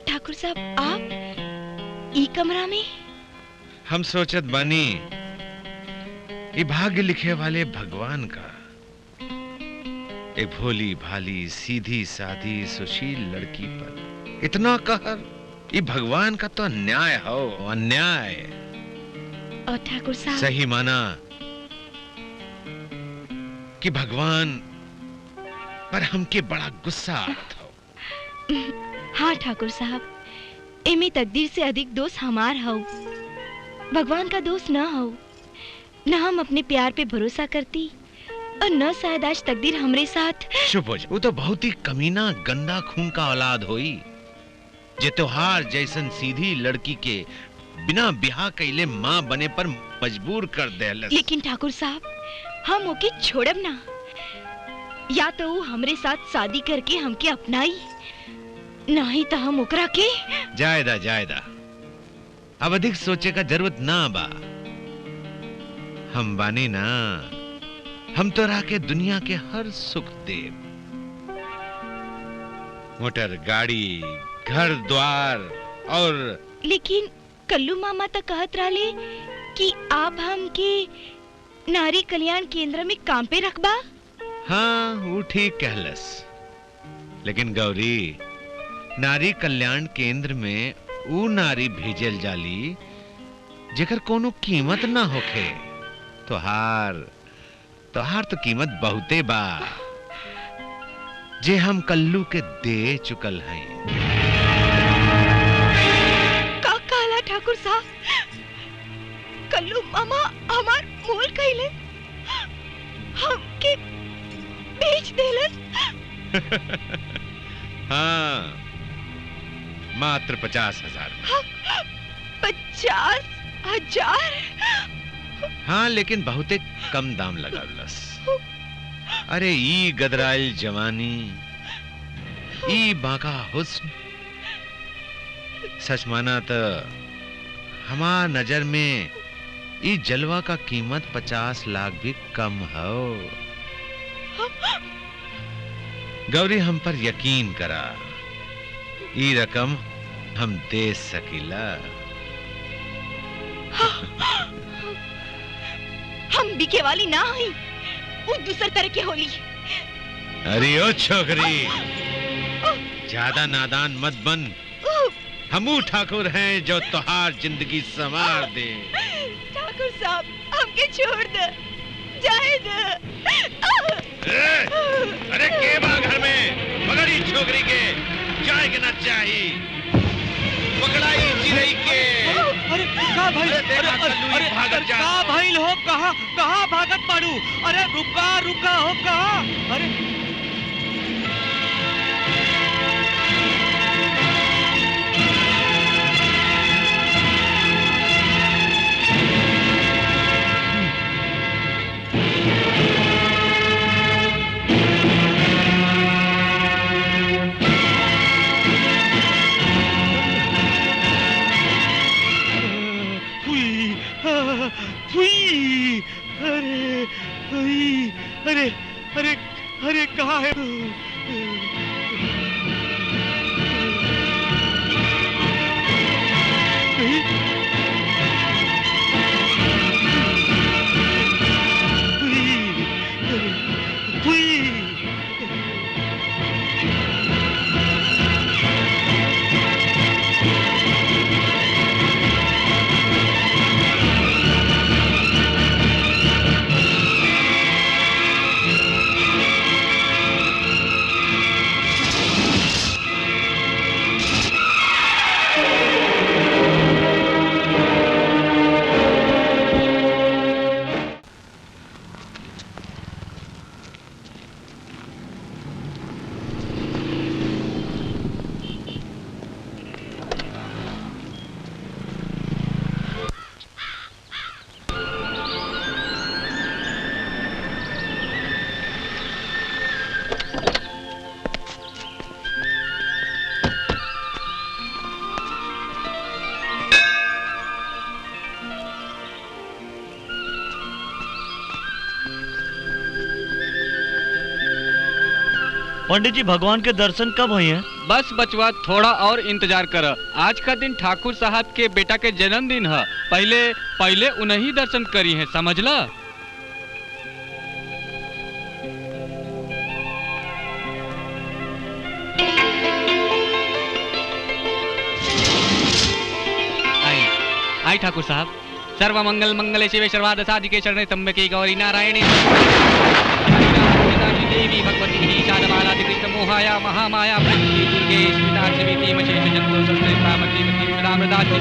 ठाकुर साहब, आप ई कमरा में? हम सोचत बानी, ये भाग्य लिखे वाले भगवान का एक भोली भाली सीधी साधी सुशील लड़की पर इतना कहर, ये भगवान का तो अन्याय हो, अन्याय। और ठाकुर साहब, सही माना कि भगवान पर हमके बड़ा गुस्सा आवत हो। हाँ ठाकुर साहब, एमे तकदीर से अधिक दोष हमार हो, भगवान का दोष न हो। न हम अपने प्यार पे भरोसा करती और न शायद आज तकदीर हमरे साथ। चुप हो जा, वो तो बहुत ही कमीना गंदा खून का औलाद होई, जे त्योहार जैसन सीधी लड़की के बिना ब्याह कैले माँ बने पर मजबूर कर देलस। लेकिन ठाकुर साहब, हम ओके छोड़ब ना। या तो वो हमरे साथ शादी करके हमके अपनाई, नहीं तो हम ओकरा के। जायदा जायदा, अब अधिक सोचे का जरूरत ना बा। हम बानी ना, हम तो रह के दुनिया के हर सुख दे, मोटर गाड़ी, घर द्वार और। लेकिन कल्लू मामा तो कहत रहले कि आप हमके नारी कल्याण केंद्र में काम पे रखबा। हाँ, वो ठीक कहलस, लेकिन गौरी, नारी कल्याण केंद्र में वो नारी भेजल जाली जेकर कोनो कीमत ना होखे। तोहार तोहार तो कीमत बहुते बा जे हम कल्लू के दे चुकल हैं। का काला ठाकुर साहब, कल्लू मामा हमार मोल कइले, हमके बेच देलन। हाँ, मात्र 50,000। 50,000? हाँ, लेकिन बहुते कम दाम लगावलस। अरे ई गदराइल जवानी, ई बांका हुस्न, सच माना तो हमार नजर में ई जलवा का कीमत 50 लाख भी कम हो। गौरी, हम पर यकीन करा, ई रकम हम दे सकीला। हम बिके वाली ना हई, वो दूसर तरह के होली। अरे ओ छोकरी, ज्यादा नादान मत बन। हमू ठाकुर हैं जो तोहार जिंदगी संवार दे। ठाकुर साहब, हमके छोड़ दे, जाए दे। अरे के बा घर में? पकड़ी छोकरी के, जाए के ना चाहिए। पकड़ाई चिरई के। अरे का भाई, अरे भागत जा। का भाई हो, कहाँ भागत पाड़ू? अरे रुका रुका हो, कहाँ? अरे अरे अरे अरे कहाँ है? पंडित जी, भगवान के दर्शन कब हुए हैं? बस बचवा, थोड़ा और इंतजार कर। आज का दिन ठाकुर साहब के बेटा के जन्मदिन है। पहले उन्हीं दर्शन करी है, समझला? आई ठाकुर साहब। सर्व मंगल मंगले शिवे सर्वार्थ साधिके शरणे त्र्यंबके गौरी नारायणी देवी भगवती ईशानमालादि कृष्ण मोहाया महामाया प्रकृति दुर्गे स्मितार्चमिति मशेष जंतो सस्त्रैतामति मतिमदामृताति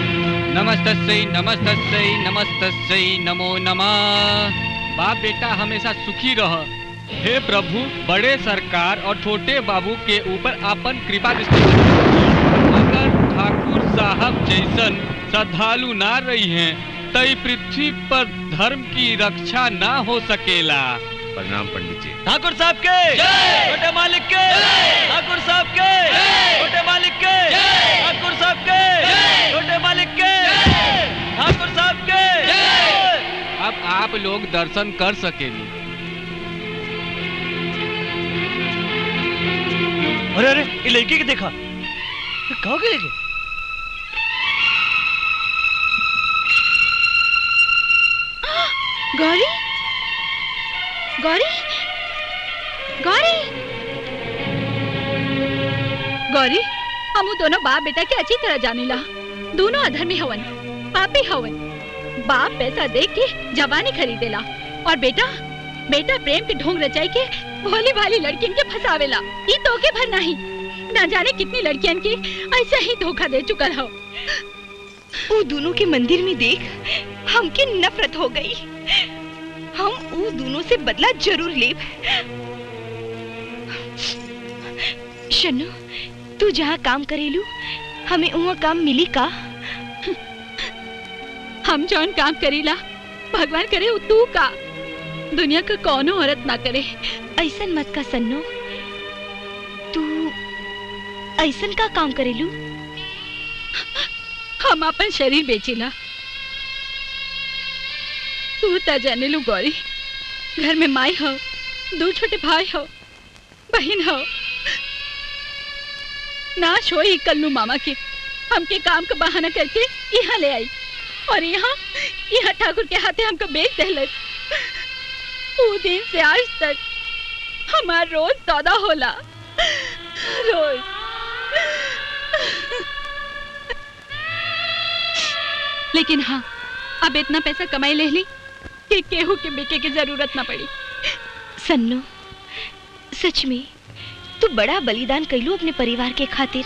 नमस्तस्यै नमस्तस्यै नमस्तस्यै नमो नमः। बाप बेटा हमेशा सुखी रह। हे प्रभु, बड़े सरकार और छोटे बाबू के ऊपर आपन कृपा दृष्टि। अगर ठाकुर साहब जैसन श्रद्धालु ना रही हैं, तई पृथ्वी पर धर्म की रक्षा ना हो सकेला। प्रणाम पंडित जी। ठाकुर साहब के छोटे मालिक के, ठाकुर साहब के छोटे मालिक के, ठाकुर साहब के छोटे मालिक के, ठाकुर साहब के। अब आप लोग दर्शन कर सकेंगे। अरे अरे, ये लड़की के देखा, कहाँ गए लेके? गौरी, गौरी, गौरी, गौरी, हम दोनों बाप बेटा के अच्छी तरह जानीला। दोनों अधर्मी हवन, पापी हवन। बाप पैसा देख के जवानी खरीदेला और बेटा बेटा प्रेम के ढोंग रचाई के भोली भाली लड़कियन के फसावेला। ई तोके भर नहीं, ना जाने कितनी लड़कियन के ऐसा ही धोखा दे चुकल हो। वो दोनों के मंदिर में देख हमके नफरत हो गई। हम वो दोनों से बदला जरूर लेब। शनु, तू जहाँ काम करेलू हमें वहाँ काम मिली का? हम जौन काम करीला भगवान करे उ तू का, दुनिया का कौनो औरत ना करे। ऐसन मत का सन्नो, तू ऐसन का काम करेलू? हम अपन शरीर बेचीला। तू ता जाने लू गौरी, घर में माई हो, 2 छोटे भाई हो, बहन हो। नाश हो ही कल्लू मामा के हमके काम का बहाना करके यहाँ ले आई और यहाँ ठाकुर के हाथे हमको बेच देलक। वो दिन से आज तक हमार रोज सौदा होला, रोज। लेकिन हाँ, अब इतना पैसा कमाई ले ली कि केहू के बेके की जरूरत ना पड़ी। सन्नो, सच में तू बड़ा बलिदान कैलू अपने परिवार के खातिर।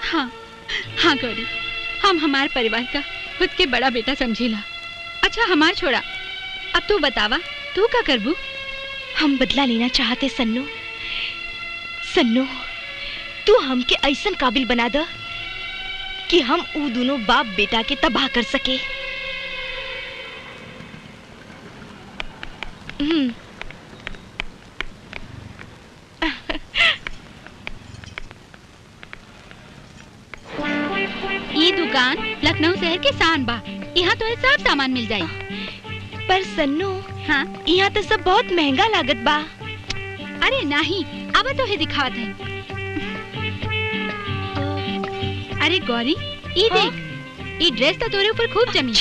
हाँ हाँ गौरी, हम हमारे परिवार का खुद के बड़ा बेटा समझीला। अच्छा हमार छोड़ा, अब तू बतावा तू क्या करबू? हम बदला लेना चाहते सन्नो। सन्नो, तू हमके ऐसन काबिल बना द कि हम उ दोनों बाप बेटा के तबाह कर सके। ये दुकान लखनऊ शहर के शान बा, यहाँ तो सब सामान मिल जाये। पर सन्नो, हाँ यहाँ तो सब बहुत महंगा लागत बा। अरे नहीं, अब तो है दिखावत है। अरे गौरी, ये देख, ये ड्रेस तो तोरे ऊपर खूब जमी।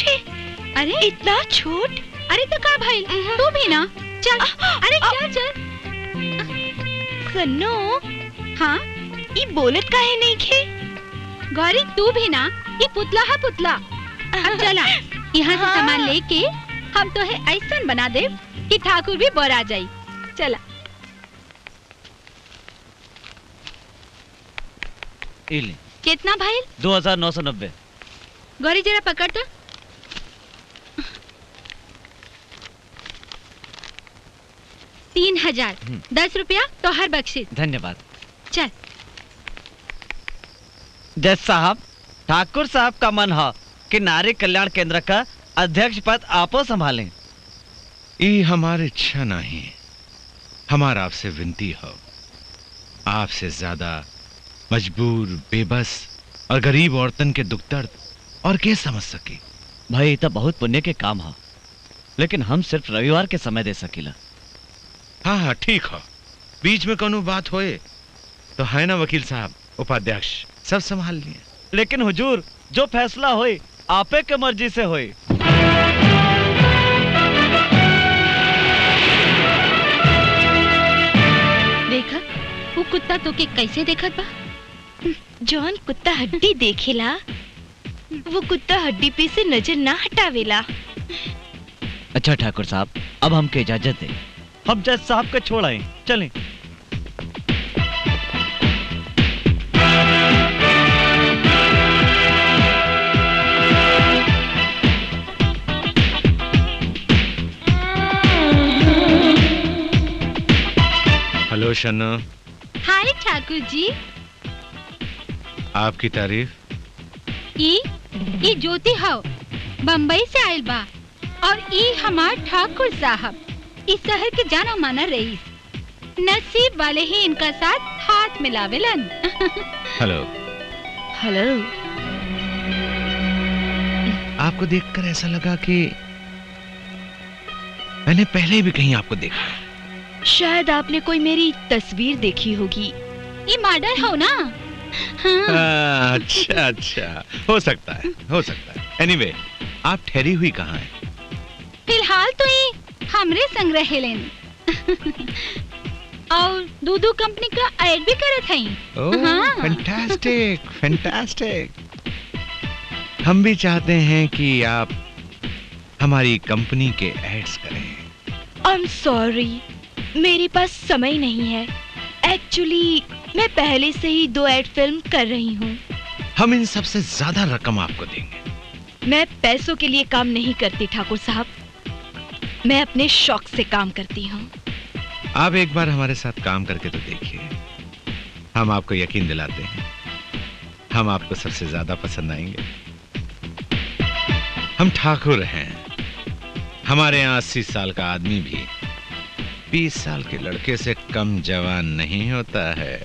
अरे इतना छोट? अरे तो का भाई, तू भी ना चल। अरे चल चल। सन्नो, हाँ ये बोलत काहे नहीं खे? गौरी तू भी ना, ये पुतला है पुतला। अब चला, यहाँ से सामान लेके हम तो है ऐसा बना दे कि ठाकुर भी बोर आ जाये। चला। कितना भाई? 2990। गौरी जरा पकड़ तो। तीन 3000, 10 रुपया तो हर बख्शिश। धन्यवाद। चल। जज साहब, ठाकुर साहब का मन है कि नारी कल्याण केंद्र का अध्यक्ष पद आप संभालें। ये हमारी इच्छा नहीं, हमारा आपसे विनती हो। आपसे ज्यादा मजबूर, बेबस और गरीब औरतन के दुख दर्द और क्या समझ सके। भाई तो बहुत पुण्य के काम है, लेकिन हम सिर्फ रविवार के समय दे सकीला। हाँ हाँ ठीक हो, बीच में कोनो बात होए तो है ना वकील साहब, उपाध्यक्ष सब संभाल लिए। लेकिन हुजूर, जो फैसला होए आपे के मर्जी से होए। देखा वो कुत्ता तो के कैसे देखत बा? जौन कुत्ता हड्डी देखेला वो कुत्ता हड्डी पे से नजर ना हटावेला। अच्छा ठाकुर साहब, अब हमके इजाजत दे, हम जज साहब को छोड़ आए। चलें। हेलो शन्नो। हाय ठाकुर जी। आपकी तारीफ? ई ज्योति हो, बम्बई से आयल बा, और ई हमार ठाकुर साहब, इस शहर के जाना माना रईस। नसीब वाले ही इनका साथ हाथ मिलावेलन। हेलो। हेलो। आपको देखकर ऐसा लगा कि मैंने पहले भी कहीं आपको देखा है। शायद आपने कोई मेरी तस्वीर देखी होगी। ये मॉडल हो ना? हाँ। अच्छा अच्छा, हो सकता है, हो सकता है। एनीवे, आप ठहरी हुई कहाँ हैं? फिलहाल तो ये हमरे संग रहेलेन। और दूधू कंपनी का ऐड भी करत हई। ओह, फैंटास्टिक, फैंटास्टिक। हम भी चाहते हैं कि आप हमारी कंपनी के एड्स करें। आई एम सॉरी, मेरे पास समय नहीं है। एक्चुअली मैं पहले से ही 2 एड फिल्म कर रही हूँ। हम इन सबसे ज्यादा रकम आपको देंगे। मैं पैसों के लिए काम नहीं करती ठाकुर साहब, मैं अपने शौक से काम करती हूँ। आप एक बार हमारे साथ काम करके तो देखिए, हम आपको यकीन दिलाते हैं हम आपको सबसे ज्यादा पसंद आएंगे। हम ठाकुर हैं, हमारे यहाँ 80 साल का आदमी भी 20 साल के लड़के से कम जवान नहीं होता है।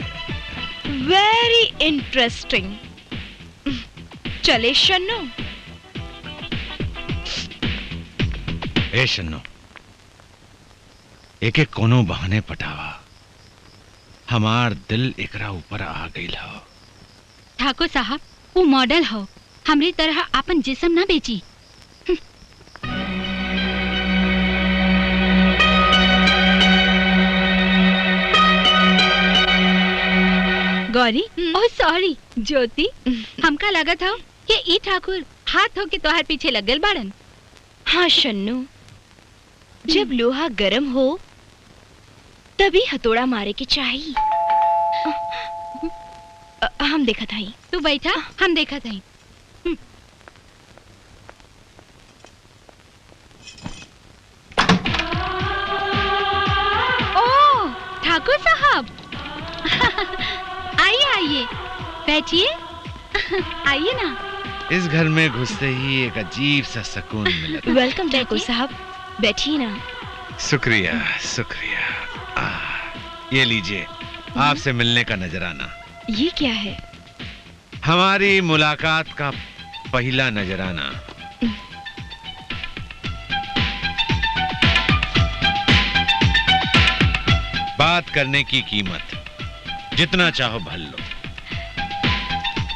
Very interesting. चले शन्नो। ए शन्नो, एक एक कोनो बहाने पटावा, हमार दिल एकरा ऊपर आ गई हो। ठाकुर साहब, वो मॉडल हो, हमरी तरह आपन जिस्म ना बेची। गौरी, ओह सॉरी ज्योति, हमका लगा था कि ई ठाकुर हाथ हो के तोहार पीछे लगल बाड़न। हाँ शन्नू, जब लोहा गरम हो तभी हथौड़ा मारे के चाहिए। हम देखा था ही। तू बैठा, हम देखा था ही। ओह ठाकुर साहब, आइए आइए, बैठिए। आइए ना। इस घर में घुसते ही एक अजीब सा सुकून मिला। वेलकम ठाकुर साहब, बैठिए ना। शुक्रिया शुक्रिया। ये लीजिए आपसे मिलने का नजराना। ये क्या है? हमारी मुलाकात का पहला नजराना। बात करने की कीमत जितना चाहो भर लो।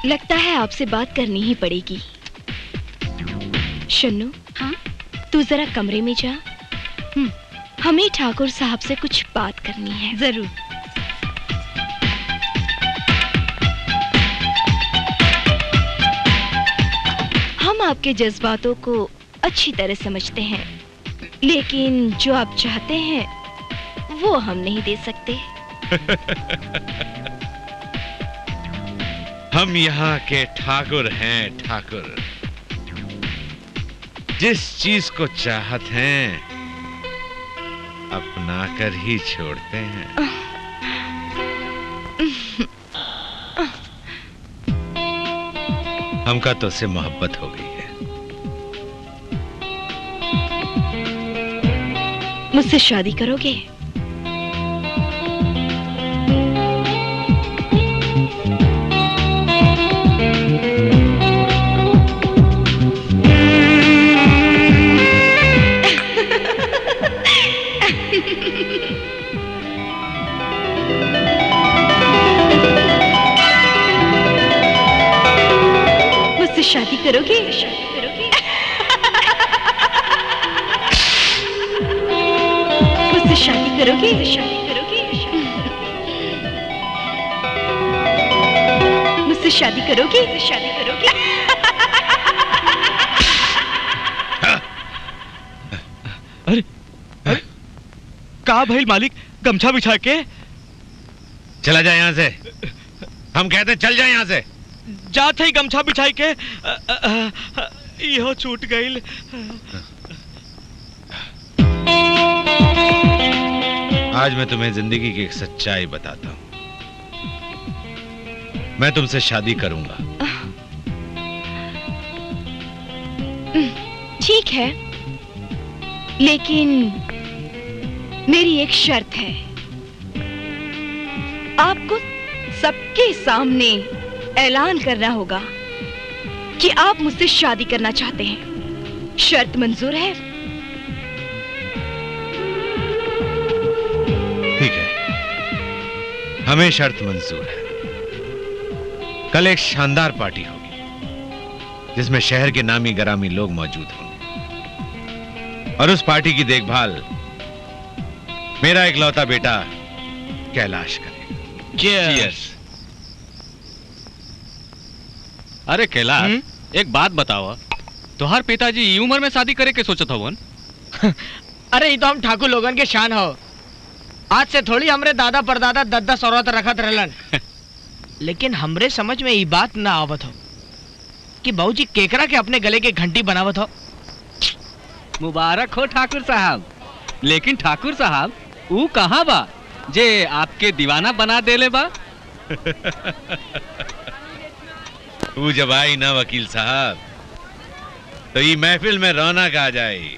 लगता है आपसे बात करनी ही पड़ेगी। शन्नू, हाँ? तू जरा कमरे में जा। हमें ठाकुर साहब से कुछ बात करनी है। जरूर। हम आपके जज्बातों को अच्छी तरह समझते हैं, लेकिन जो आप चाहते हैं वो हम नहीं दे सकते। हम यहाँ के ठाकुर हैं, ठाकुर। जिस चीज को चाहत हैं अपना कर ही छोड़ते हैं। हमका तो से मोहब्बत हो गई है। मुझसे शादी करोगे? शादी करोगे? शादी करोगे? मुझसे शादी करोगे? शादी करोगे? मुझसे शादी करोगे? शादी करोगे? अरे का भइल मालिक? गमछा बिछा के चला जाए यहाँ से। हम कहते हैं चल जाए यहाँ से। जात ही गमछा बिछाई के इहो छूट गईल। आज मैं तुम्हें जिंदगी की एक सच्चाई बताता हूँ। मैं तुमसे शादी करूंगा। ठीक है, लेकिन मेरी एक शर्त है। आपको सबके सामने ऐलान करना होगा कि आप मुझसे शादी करना चाहते हैं। शर्त मंजूर है? ठीक है, हमें शर्त मंजूर है। कल एक शानदार पार्टी होगी जिसमें शहर के नामी गरामी लोग मौजूद होंगे और उस पार्टी की देखभाल मेरा इकलौता बेटा कैलाश करेगा। Cheers। अरे कैलाश, एक बात बताओ, तुहार पिताजी ई उम्र में शादी करे के सोचत हवन? अरे ये तो हम ठाकुर लोगन के शान हो। आज से थोड़ी हमरे दादा परदादा 10-10 औरत रखत रहलन। लेकिन हमरे समझ में ये बात ना आवत हो कि बाबूजी केकरा के अपने गले के घंटी बनावत हो। मुबारक हो ठाकुर साहब। लेकिन ठाकुर साहब वो कहाँ बा जे आपके दीवाना बना देले बा? वो जब आई ना वकील साहब तो ये महफिल में रौनक आ जाए।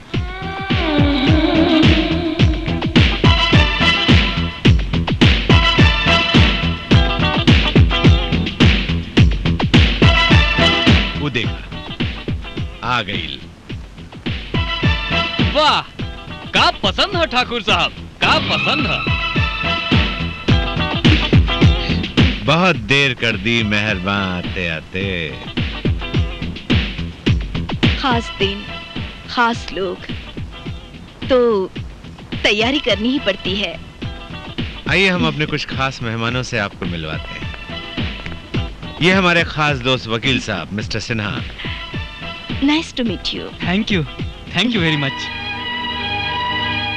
वो देखा आ गई। वाह, का पसंद है ठाकुर साहब, का पसंद है। बहुत देर कर दी मेहरबान आते आते। खास दिन, खास लोग, तो तैयारी करनी ही पड़ती है। आइए हम अपने कुछ खास मेहमानों से आपको मिलवाते हैं। ये हमारे खास दोस्त वकील साहब mister Sinha. Nice to meet you. Thank you very much.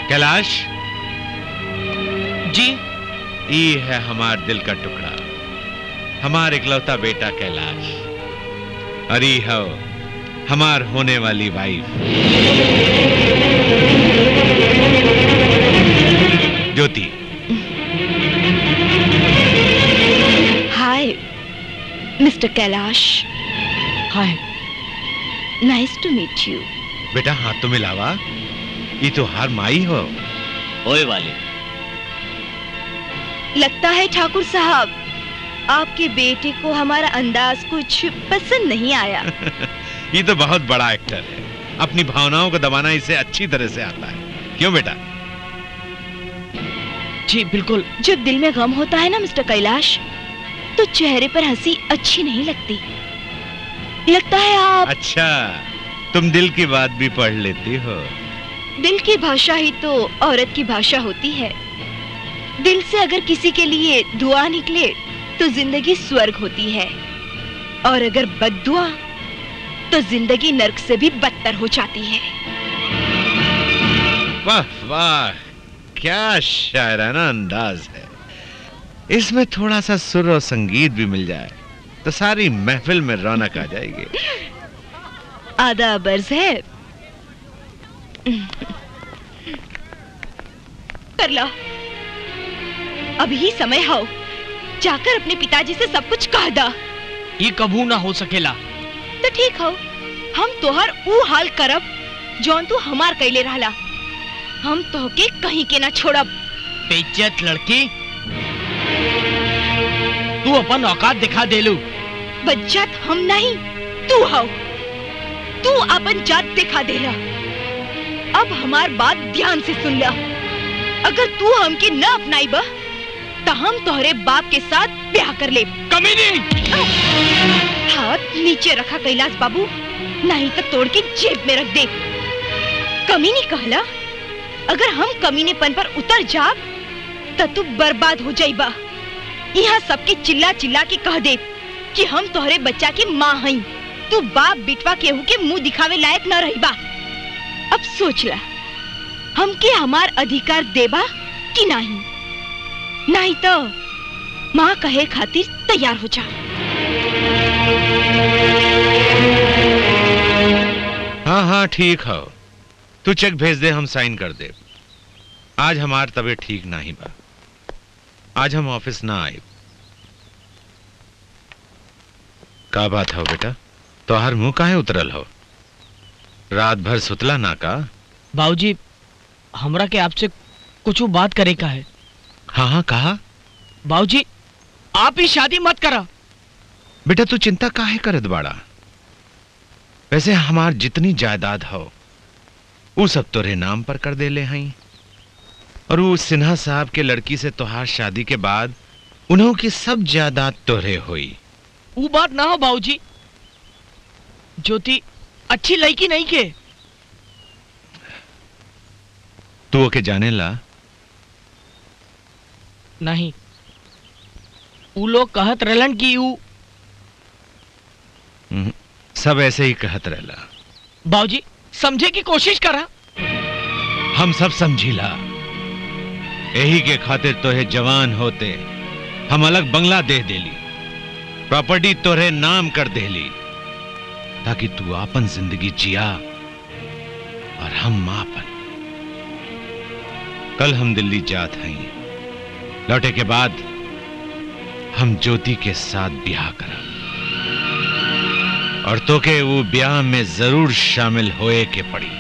Kailash जी। ये है हमार दिल का टुकड़ा, हमार इकलौता बेटा कैलाश। और ये हो हमार होने वाली wife Jyoti. Hi mister Kailash. Hi. Nice to meet you. बेटा हाथ तो मिलावा, ये तो हार माई हो। ओए वाले, लगता है ठाकुर साहब आपके बेटे को हमारा अंदाज कुछ पसंद नहीं आया। ये तो बहुत बड़ा एक्टर है, अपनी भावनाओं को दबाना इसे अच्छी तरह से आता है। क्यों बेटा? जी बिल्कुल। जब दिल में गम होता है ना मिस्टर कैलाश, तो चेहरे पर हंसी अच्छी नहीं लगती। लगता है आप अच्छा, तुम दिल की बात भी पढ़ लेती हो। दिल की भाषा ही तो औरत की भाषा होती है। दिल से अगर किसी के लिए दुआ निकले तो जिंदगी स्वर्ग होती है, और अगर बद्दुआ तो जिंदगी नर्क से भी बदतर हो जाती है। वाह वाह, क्या शायराना अंदाज है। इसमें थोड़ा सा सुर और संगीत भी मिल जाए तो सारी महफिल में रौनक आ जाएगी। आधा बर्ज है। कर ला, अभी समय हो, जाकर अपने पिताजी से सब कुछ कह दा। ये कबू ना हो सकेला। तो ठीक हो, हम तोहर ऊ हाल करब जौन तू हमार कैले रहला। हम तोहके कहीं के ना छोड़ब। बेइज्जत लड़की, तू अपन औकात दिखा देलू। बज्जत हम नहीं, तू हो। तू अपन जात दिखा देला। अब हमार बात ध्यान से सुन ला। अगर तू हमके न अपनाईबा तो हम तोहरे बाप के साथ ब्याह कर ले। कमीनी! हाथ नीचे रखा कैलाश बाबू, नहीं तो तोड़ के जेब में रख दे। कमीनी कहला? अगर हम कमीनेपन पर उतर जाब तो तू बर्बाद हो जाइबा। यहाँ सबके चिल्ला चिल्ला के कह दे कि हम तोहरे बच्चा की माँ हई। तू बाप बिटवा केहू के मुंह दिखावे लायक न रहीबा। अब सोच ला, हमके हमार अधिकार देबा कि नहीं? नहीं तो माँ कहे खातिर तैयार हो जा। हाँ हाँ ठीक हो, तू चेक भेज दे, हम साइन कर दे। आज हमार तबीयत ठीक नहीं बा, आज हम ऑफिस ना आए। का बात हो बेटा, तोहर मुंह काहे उतरल हो? रात भर सुतला ना का? बाबूजी, हमरा के आपसे कुछ बात करे का है। हाँ हाँ कहा। बाबूजी, आप ही शादी मत करा। बेटा तू चिंता काहे करत बाड़ा? वैसे हमार जितनी जायदाद हो वो सब तोरे नाम पर कर देले हई, और वो सिन्हा साहब के लड़की से तोहार शादी के बाद उन्हों की सब जायदाद तोरे हुई। वो बात ना हो बाबूजी, ज्योति अच्छी लड़की नहीं के। तू ओके जाने ला? नहीं, वो लोग कहत रहलन कि वो सब ऐसे ही कहत रहला। बाबूजी समझे की कोशिश करा। हम सब समझीला। यही के खातिर तोहे जवान होते हम अलग बंगला दे देली, प्रॉपर्टी तोरे नाम कर देली, ताकि तू आपन जिंदगी जिया और हम आपन। कल हम दिल्ली जात हई, लौटे के बाद हम ज्योति के साथ ब्याह करा और तो के वो ब्याह में जरूर शामिल होए के पड़ी।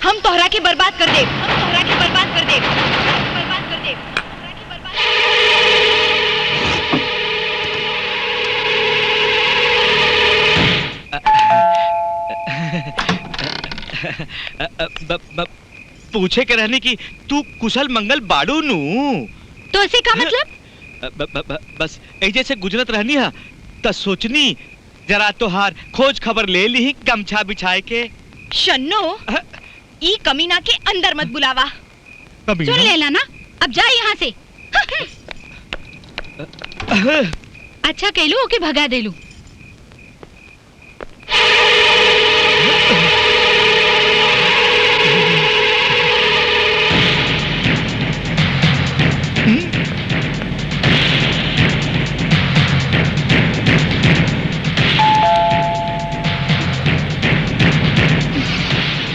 हम तोहरा के बर्बाद कर दे, हम तोहरा के बर्बाद कर दे, बर्बाद कर दे, तोहरा के बर्बाद पूछे के रहने की तू कुशल मंगल बाड़ू नू। तो ऐसे का मतलब? बस ऐसे से गुजरत रहनी है त सोचनी जरा तोहार खोज खबर ले ली गमछा बिछाए के। शन्नो, ई कमीना के अंदर मत बुलावा। सुन लेला ना, अब जा यहाँ से। अच्छा कहलू ओके भगा देलू।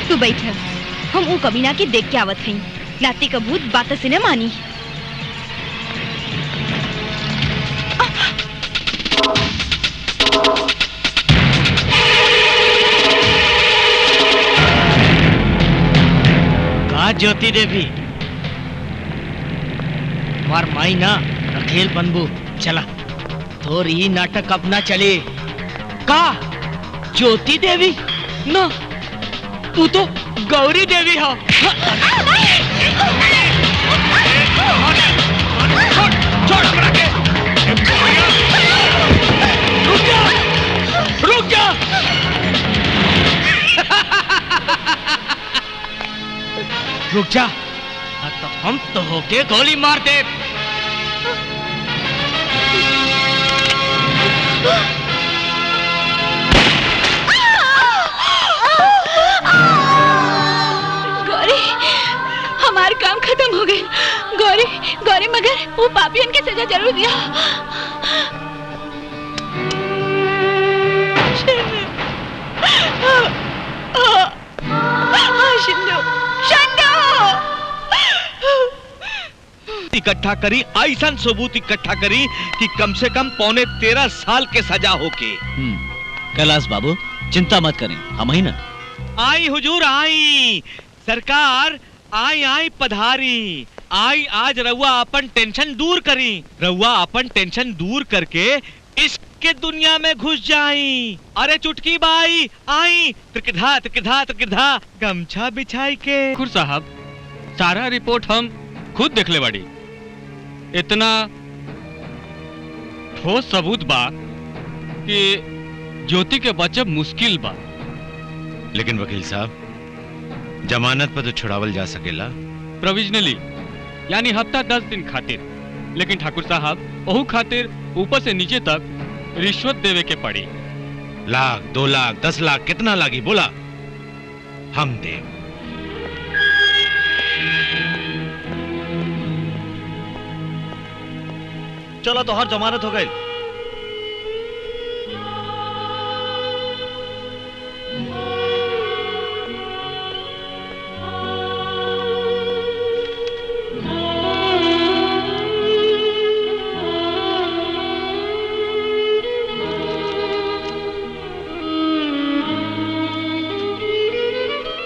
तू बैठ, हम वो कमीना के देख के आवत हई। लाती का भूत बात से न मानी। का ज्योति देवी मार माई ना रखेल बनबू। चला तोर ई नाटक अपना चले। का ज्योति देवी ना, तू तो गौरी देवी हो। रुक जा रुक जा, तो हम तो होके गोली मार दे। गौरी, हमार काम खत्म हो गए। गौरी, गौरी मगर वो पापियन की सजा जरूर दिया। इकट्ठा करी, ऐसा सबूत इकट्ठा करी कि कम से कम 13.25 साल के सजा होके। कैलाश बाबू चिंता मत करें, हम ही ना। आई हुजूर आई, सरकार आई आई पधारी। आई आज रउआ अपन टेंशन दूर करी। रउआ अपन टेंशन दूर करके इसके दुनिया में घुस जाई। अरे चुटकी बाई आई, त्रिकधा त्रिकधा त्रिकधा गमछा बिछाई के। ठाकुर साहब, सारा रिपोर्ट हम खुद देख ले बाड़ी। इतना ठोस सबूत बा कि ज्योति के बचब मुश्किल बा। लेकिन वकील साहब, जमानत पर तो छुड़ावल जा सकेला। प्रोविजनली यानी हफ्ता 10 दिन खातिर। लेकिन ठाकुर साहब ओहू खातिर ऊपर से नीचे तक रिश्वत देवे के पड़ी। 1 लाख 2 लाख 10 लाख कितना लागी बोला, हम दे। चलो तो हर जमानत हो गई।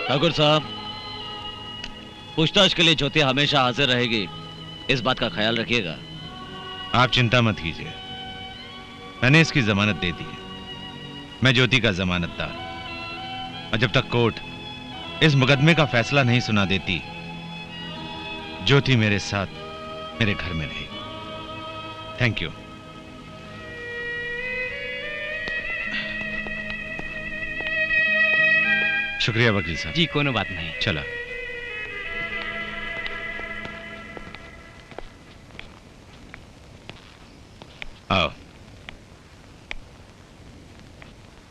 ठाकुर साहब, पूछताछ के लिए ज्योति हमेशा हाजिर रहेगी, इस बात का ख्याल रखिएगा। आप चिंता मत कीजिए, मैंने इसकी जमानत दे दी है। मैं ज्योति का जमानतदार। और जब तक कोर्ट इस मुकदमे का फैसला नहीं सुना देती, ज्योति मेरे साथ मेरे घर में रहेगी। Thank you. शुक्रिया वकील साहब। जी कोनो बात नहीं। चला। आओ,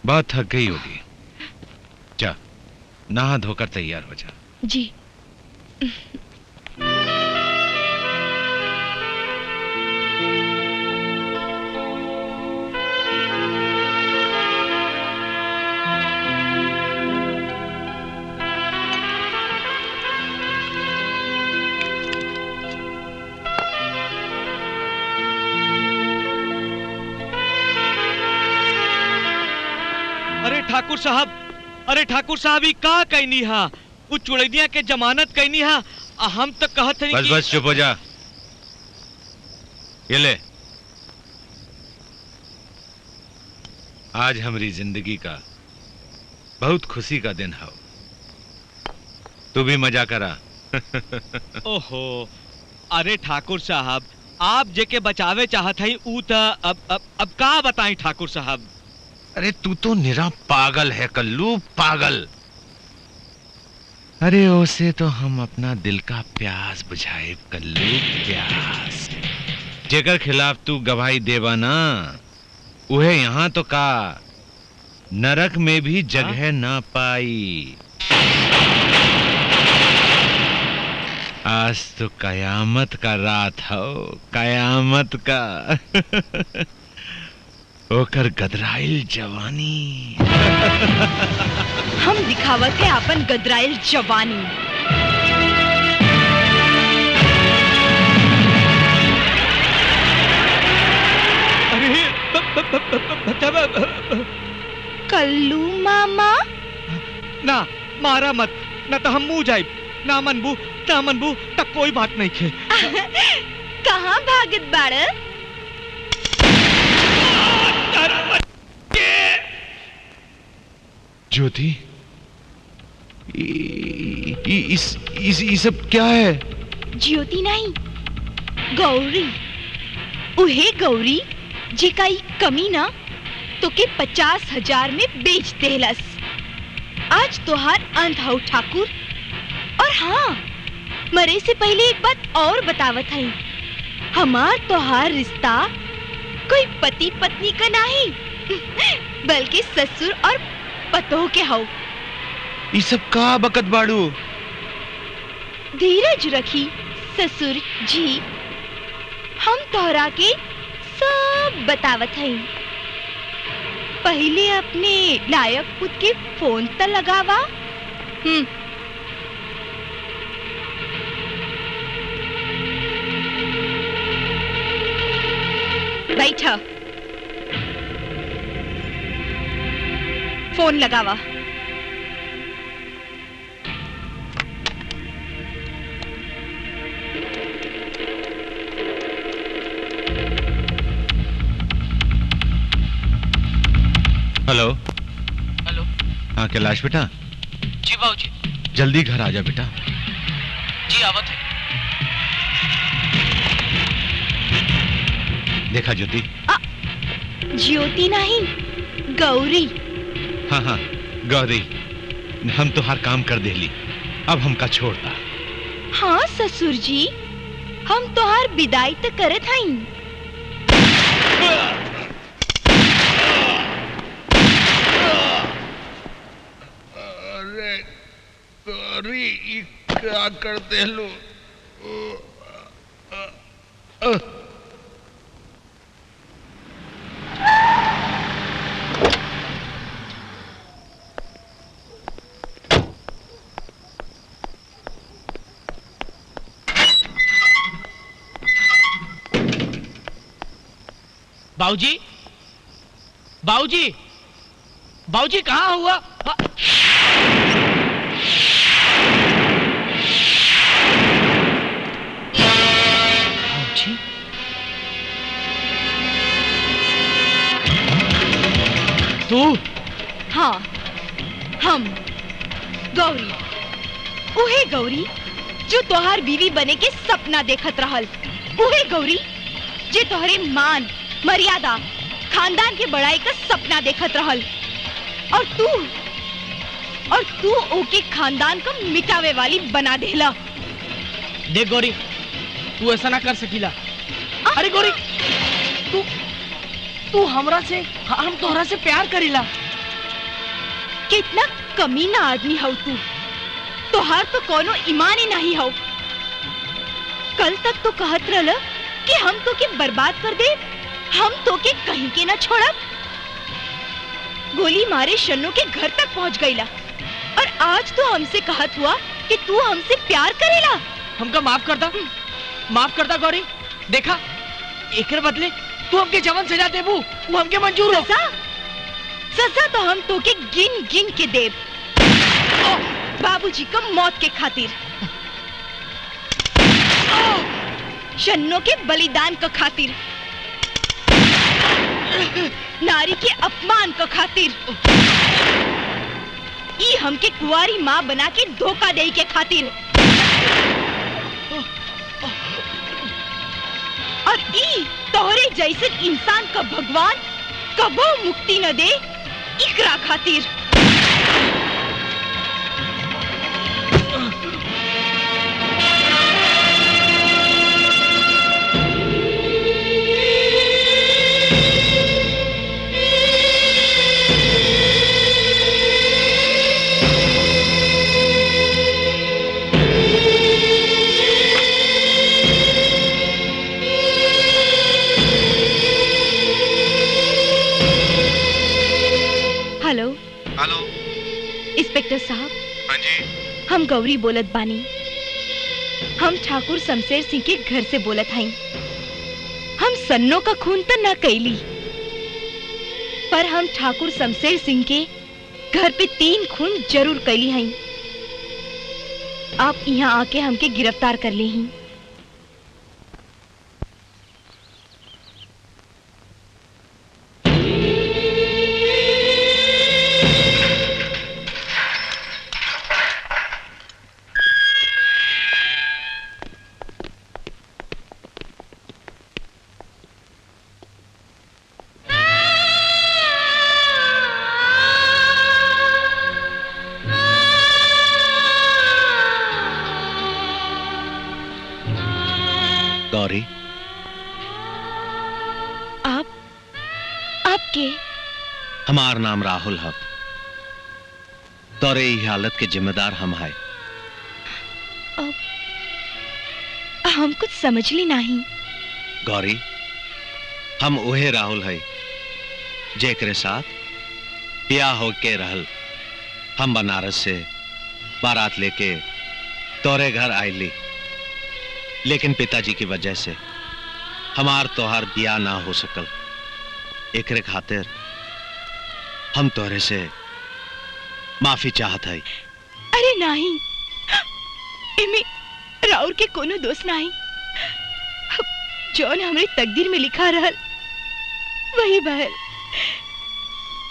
बहुत थक गई होगी, जा नहा धोकर तैयार हो जा। जी। अरे ठाकुर साहब ही का कहनी हा, वो चुड़ैदिया के जमानत कहनी हा, हम तो कहत नहीं। बस बस चुप हो जा। ये ले, आज हमारी जिंदगी का बहुत खुशी का दिन है, तू भी मजा करा। ओहो, अरे ठाकुर साहब आप जेके बचावे चाहत हई ऊ त अब का बताई ठाकुर साहब। अरे तू तो निरा पागल है कल्लू, पागल। अरे उसे तो हम अपना दिल का प्यास बुझाए कल्लू, प्यास। जेकर खिलाफ तू गवाही देवा ना, उहे यहाँ तो का नरक में भी जगह ना पाई। आज तो कयामत का रात हो, कयामत का। ओकर गदराइल जवानी। हम दिखावत है अपन गदराइल जवानी। कल्लू मामा ना मारा मत, ना तो हम मुंह जाए। ना मनबू तक कोई बात नहीं खे। कहाँ भागत बाड़? ज्योति, ये सब क्या है? ज्योति नहीं, गौरी। उहे गौरी जेका ई कमी ना तो के 50,000 में बेच देलस। आज तोहार अंत हो ठाकुर। और हाँ, मरे से पहले एक बात और बतावत हई, हमार तोहार रिश्ता कोई पति पत्नी का नहीं बल्कि ससुर और पतोह के हो। ये सब का बकत बाड़ू? धीरज रखी ससुर जी, हम तोहरा के सब बतावत हई। पहले अपने लायक पुत के फोन त लगावा। बैठा, फोन लगावा। Hello hello. हाँ कैलाश बेटा। जी बाबूजी। जल्दी घर आ जा बेटा। जी आवत है। देखा ज्योति? ज्योति नहीं, गौरी। हाँ हाँ गौरी, हम तो हर काम कर देली, अब हमका छोड़ता। हाँ ससुर जी, हम तोहार विदाई तो करत हई। अरे गौरी, क्या करते लो? बाबूजी, बाबूजी, बाबूजी कहाँ हुआ? बाबूजी, तू? हाँ, हम गौरी जो तोहार बीवी बने के सपना देखत रहल, उहे गौरी जे तोहरे मान मर्यादा खानदान के बड़ाई का सपना देखत रहल, और तू ओके खानदान को मिटावे वाली बना देला। देख गौरी, तू ऐसा ना कर सकीला। अरे गौरी, तू हमरा से, हम तोहरा से प्यार करीला। कितना कमीना आदमी हो तू, तोहार तो कोनो ईमान ही नहीं हो। कल तक तो कहत रहल कि हम तो के बर्बाद कर दे, हम तो के कहीं के ना छोड़ब। गोली मारे शन्नू के घर तक पहुंच गईला, और आज तो हमसे कहत हुआ कि तू हमसे प्यार करेला। हमका माफ कर दा गौरी। देखा, एकर बदले तू हमके जवन सजा देबू वो हमके मंजूर हो। सजा तो हम तो के गिन गिन के देब, बाबूजी का मौत के खातिर, शन्नो के बलिदान का खातिर, नारी के अपमान का खातिर, ई हमके कुंवारी माँ बना के धोखा दे के खातिर, और ई तोहरे जैसे इंसान का भगवान कबो मुक्ति न दे, इकरा खातिर। हेलो इंस्पेक्टर साहब। हाँ जी। हम गौरी बोलत बानी। हम ठाकुर शमशेर सिंह के घर से बोलत हई। हम सन्नो का खून तो न कैली, पर हम ठाकुर शमशेर सिंह के घर पे 3 खून जरूर कैली हई। आप यहाँ आके हमके गिरफ्तार कर ली ही। गौरी, आपके हमार नाम राहुल है। तोरे ई हालत के जिम्मेदार हम है। हम कुछ समझ ली नहीं। गौरी, हम उहे राहुल है जेकरे साथ ब्याह हो के रहल। हम बनारस से बारात लेके तोरे घर आईली, लेकिन पिताजी की वजह से हमार तोहार ब्याह ना हो सकल। एकरे खातिर हम तोरे से माफी चाहत है। अरे नहीं, इमे राउर के कोनो दोस्त नहीं। जौन हमरे तकदीर में लिखा रहल वही बहल।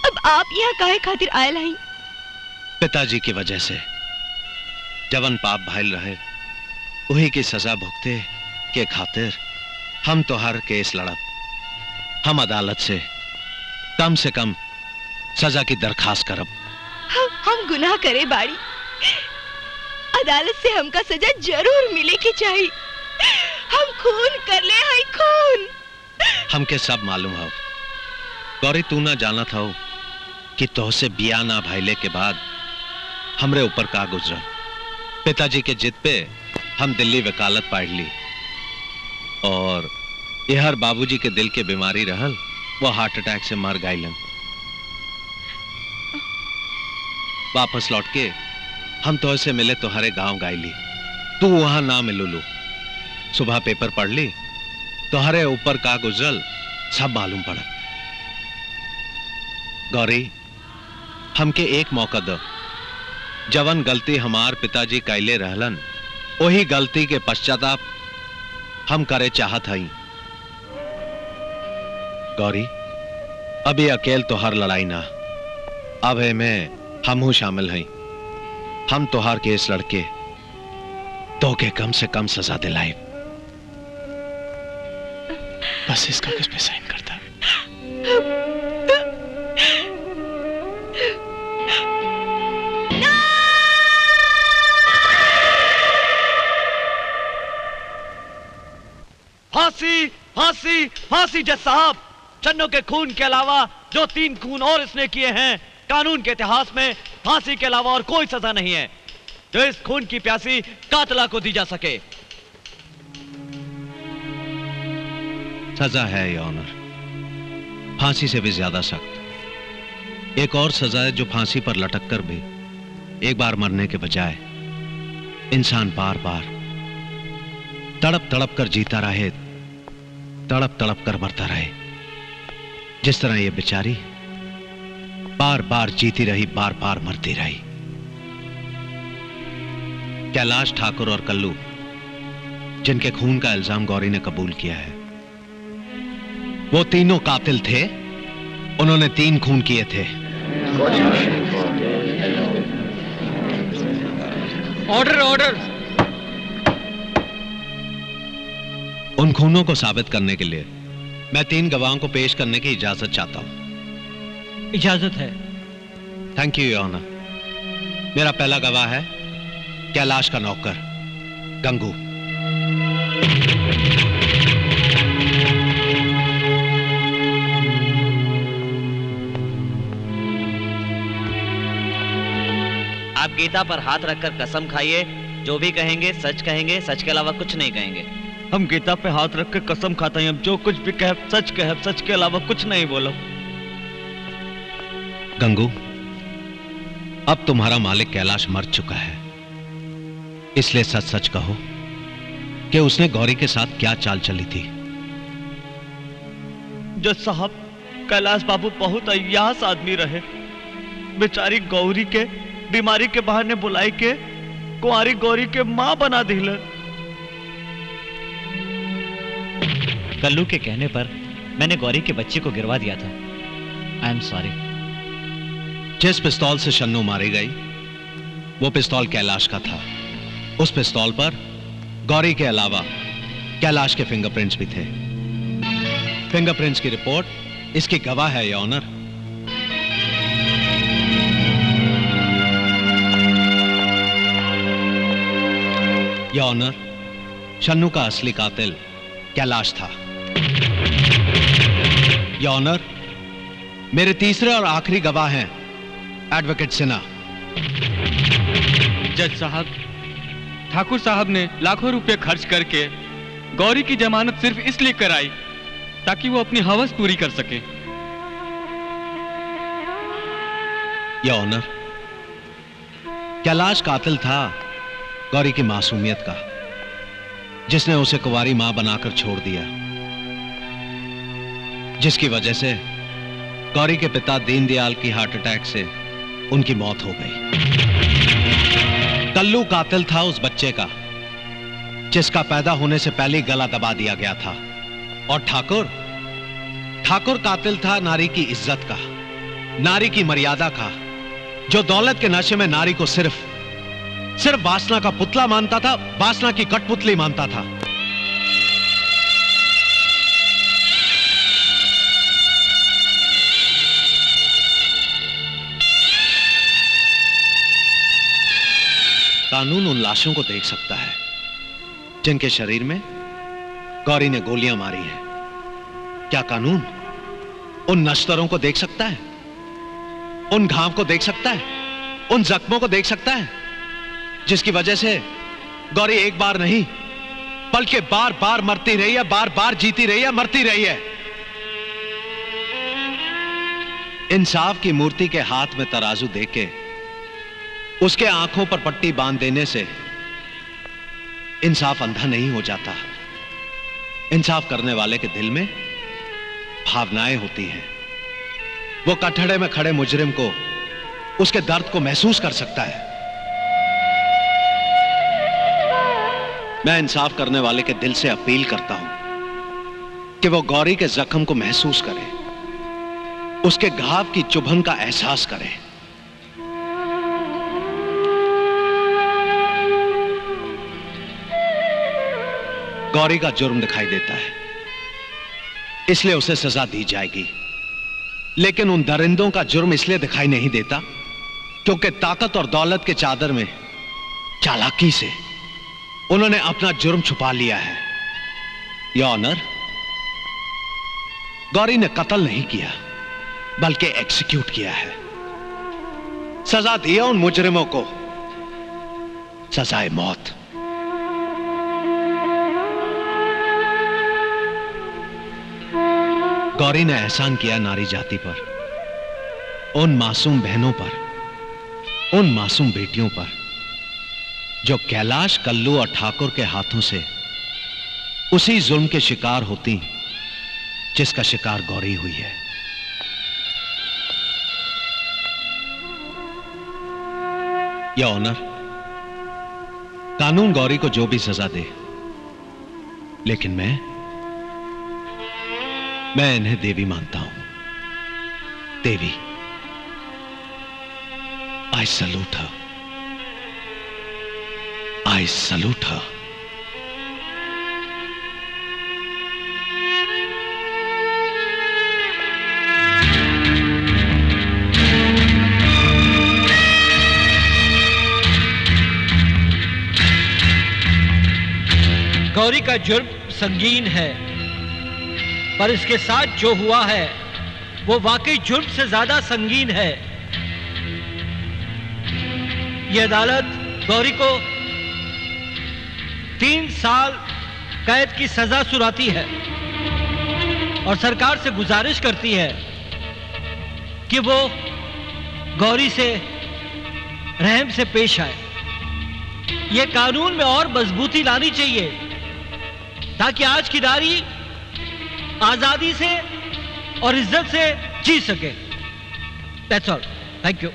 अब आप यहाँ काहे खातिर आयल हई? पिताजी की वजह से जवन पाप भाईल रहे वही की सजा भुगते के खातिर हम तोहार केस लड़ब। हम अदालत से कम सजा की दरखास्त करब। हम गुनाह करे बाड़ी, अदालत से हमका सजा जरूर मिले की चाहिए। हम खून कर ले हई, खून। हमके सब मालूम हो गौरी, तू ना जाना था कि तोहसे बिया ना भाईले के बाद हमरे ऊपर का गुजरा। पिताजी के जिद पे हम दिल्ली वकालत पढ़ ली, और यहर बाबूजी के दिल के बीमारी रहल, वो हार्ट अटैक से मर गईलन। वापस लौट के हम तो से मिले तुम्हारे गांव गायली। तू वहां ना मिलूलू। सुबह पेपर पढ़ ली, तुम्हारे ऊपर का गुजरल सब मालूम पड़ा। गौरी, हमके एक मौका दो। जवन गलती हमार पिताजी कैले रहलन वही गलती के पश्चाताप हम करे चाहत हई। गौरी, अभी अकेल तोहार लड़ाई ना, अब है मैं हमहू शामिल हई। हम तोहार केस लड़के तो के कम से कम सजा दिलाई। बस इस कागज पे साइन करता। फांसी फांसी फांसी जज साहब। चन्नों के खून के अलावा जो 3 खून और इसने किए हैं, कानून के इतिहास में फांसी के अलावा और कोई सजा नहीं है जो इस खून की प्यासी कातला को दी जा सके। सजा है ये ऑनर, फांसी से भी ज्यादा सख्त। एक और सजा है जो फांसी पर लटक कर भी एक बार मरने के बजाय इंसान बार बार तड़प तड़प कर जीता रहे, तड़प तड़प कर मरता रहे। जिस तरह ये बेचारी बार बार जीती रही, बार बार मरती रही। कैलाश ठाकुर और कल्लू, जिनके खून का इल्जाम गौरी ने कबूल किया है, वो तीनों कातिल थे। उन्होंने 3 खून किए थे। Order order. उन खूनों को साबित करने के लिए मैं 3 गवाहों को पेश करने की इजाजत चाहता हूं। इजाजत है। Thank you your honour. मेरा पहला गवाह है कैलाश का नौकर गंगू। आप गीता पर हाथ रखकर कसम खाइए, जो भी कहेंगे सच कहेंगे, सच के अलावा कुछ नहीं कहेंगे। हम गीता पे हाथ रख के कसम खाते हैं, हम जो कुछ भी कहे सच कहे, सच के अलावा कुछ नहीं बोलो। गंगू, अब तुम्हारा मालिक कैलाश मर चुका है, इसलिए सच सच कहो कि उसने गौरी के साथ क्या चाल चली थी। जज साहब, कैलाश बाबू बहुत अय्यास आदमी रहे। बेचारी गौरी के बीमारी के बहाने बुलाई के कुंवारी गौरी के मां बना दिल। कल्लू के कहने पर मैंने गौरी के बच्चे को गिरवा दिया था। I am sorry. जिस पिस्तौल से शन्नू मारी गई वो पिस्तौल कैलाश का था। उस पिस्तौल पर गौरी के अलावा कैलाश के फिंगरप्रिंट्स भी थे। फिंगरप्रिंट्स की रिपोर्ट इसकी गवाह है your honour. Your honour, Shannu का असली कातिल कैलाश था। योर ऑनर, मेरे तीसरे और आखिरी गवाह हैं एडवोकेट सिन्हा। जज साहब, ठाकुर साहब ने लाखों रुपए खर्च करके गौरी की जमानत सिर्फ इसलिए कराई ताकि वो अपनी हवस पूरी कर सके। योर ऑनर, कैलाश कातिल था गौरी की मासूमियत का, जिसने उसे कुंवारी मां बनाकर छोड़ दिया, जिसकी वजह से गौरी के पिता दीनदयाल की हार्ट अटैक से उनकी मौत हो गई। कल्लू कातिल था उस बच्चे का जिसका पैदा होने से पहले गला दबा दिया गया था। और ठाकुर कातिल था नारी की इज्जत का, नारी की मर्यादा का, जो दौलत के नशे में नारी को सिर्फ वासना का पुतला मानता था, वासना की कठपुतली मानता था। कानून उन लाशों को देख सकता है जिनके शरीर में गौरी ने गोलियां मारी हैं। क्या कानून उन नश्तरों को देख सकता है? उन घाव को देख सकता है? उन जख्मों को देख सकता है जिसकी वजह से गौरी एक बार नहीं बल्कि बार बार मरती रही है, बार बार जीती रही है, मरती रही है। इंसाफ की मूर्ति के हाथ में तराजू देके उसके आंखों पर पट्टी बांध देने से इंसाफ अंधा नहीं हो जाता। इंसाफ करने वाले के दिल में भावनाएं होती हैं। वो कटहरे में खड़े मुजरिम को उसके दर्द को महसूस कर सकता है। मैं इंसाफ करने वाले के दिल से अपील करता हूं कि वो गौरी के जख्म को महसूस करे, उसके घाव की चुभन का एहसास करे। गौरी का जुर्म दिखाई देता है, इसलिए उसे सजा दी जाएगी। लेकिन उन दरिंदों का जुर्म इसलिए दिखाई नहीं देता क्योंकि ताकत और दौलत के चादर में चालाकी से उन्होंने अपना जुर्म छुपा लिया है। योर ऑनर, गौरी ने कत्ल नहीं किया बल्कि एग्जीक्यूट किया है। सजा दिया उन मुजरिमों को, सजाए मौत। गौरी ने एहसान किया नारी जाति पर, उन मासूम बहनों पर, उन मासूम बेटियों पर जो कैलाश, कल्लू और ठाकुर के हाथों से उसी जुल्म के शिकार होती जिसका शिकार गौरी हुई है। या ऑनर, कानून गौरी को जो भी सजा दे, लेकिन मैं इन्हें देवी मानता हूं। देवी। I salute her. I salute her. Gauri का जुर्म संगीन है, पर इसके साथ जो हुआ है वो वाकई जुर्म से ज्यादा संगीन है। यह अदालत गौरी को 3 साल कैद की सजा सुनाती है और सरकार से गुजारिश करती है कि वो गौरी से रहम से पेश आए। यह कानून में और मजबूती लानी चाहिए ताकि आज की नारी आजादी से और इज्जत से जी सके। That's all. Thank you.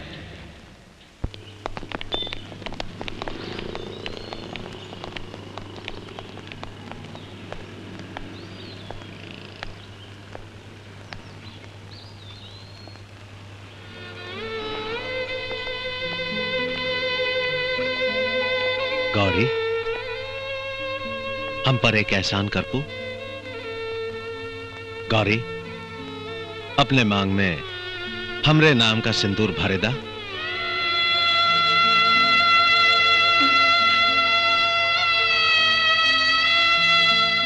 Gauri, हम पर एक एहसान कर पू। गौरी, अपने मांग में हमरे नाम का सिंदूर भरेदा।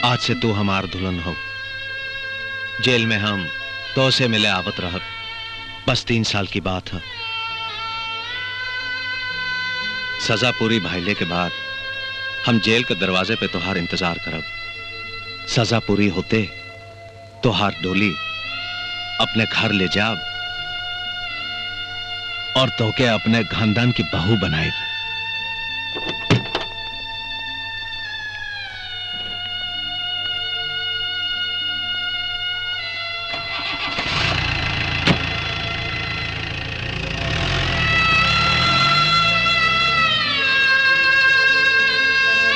आज से तू हमार दुल्हन हो। जेल में हम तो से मिले आवत रहब, बस 3 साल की बात है। सजा पूरी भइले के बाद हम जेल के दरवाजे पे तोहार इंतजार करब। सजा पूरी होते तोहार डोली अपने घर ले जाब और तोके अपने खानदान की बहू बनाए।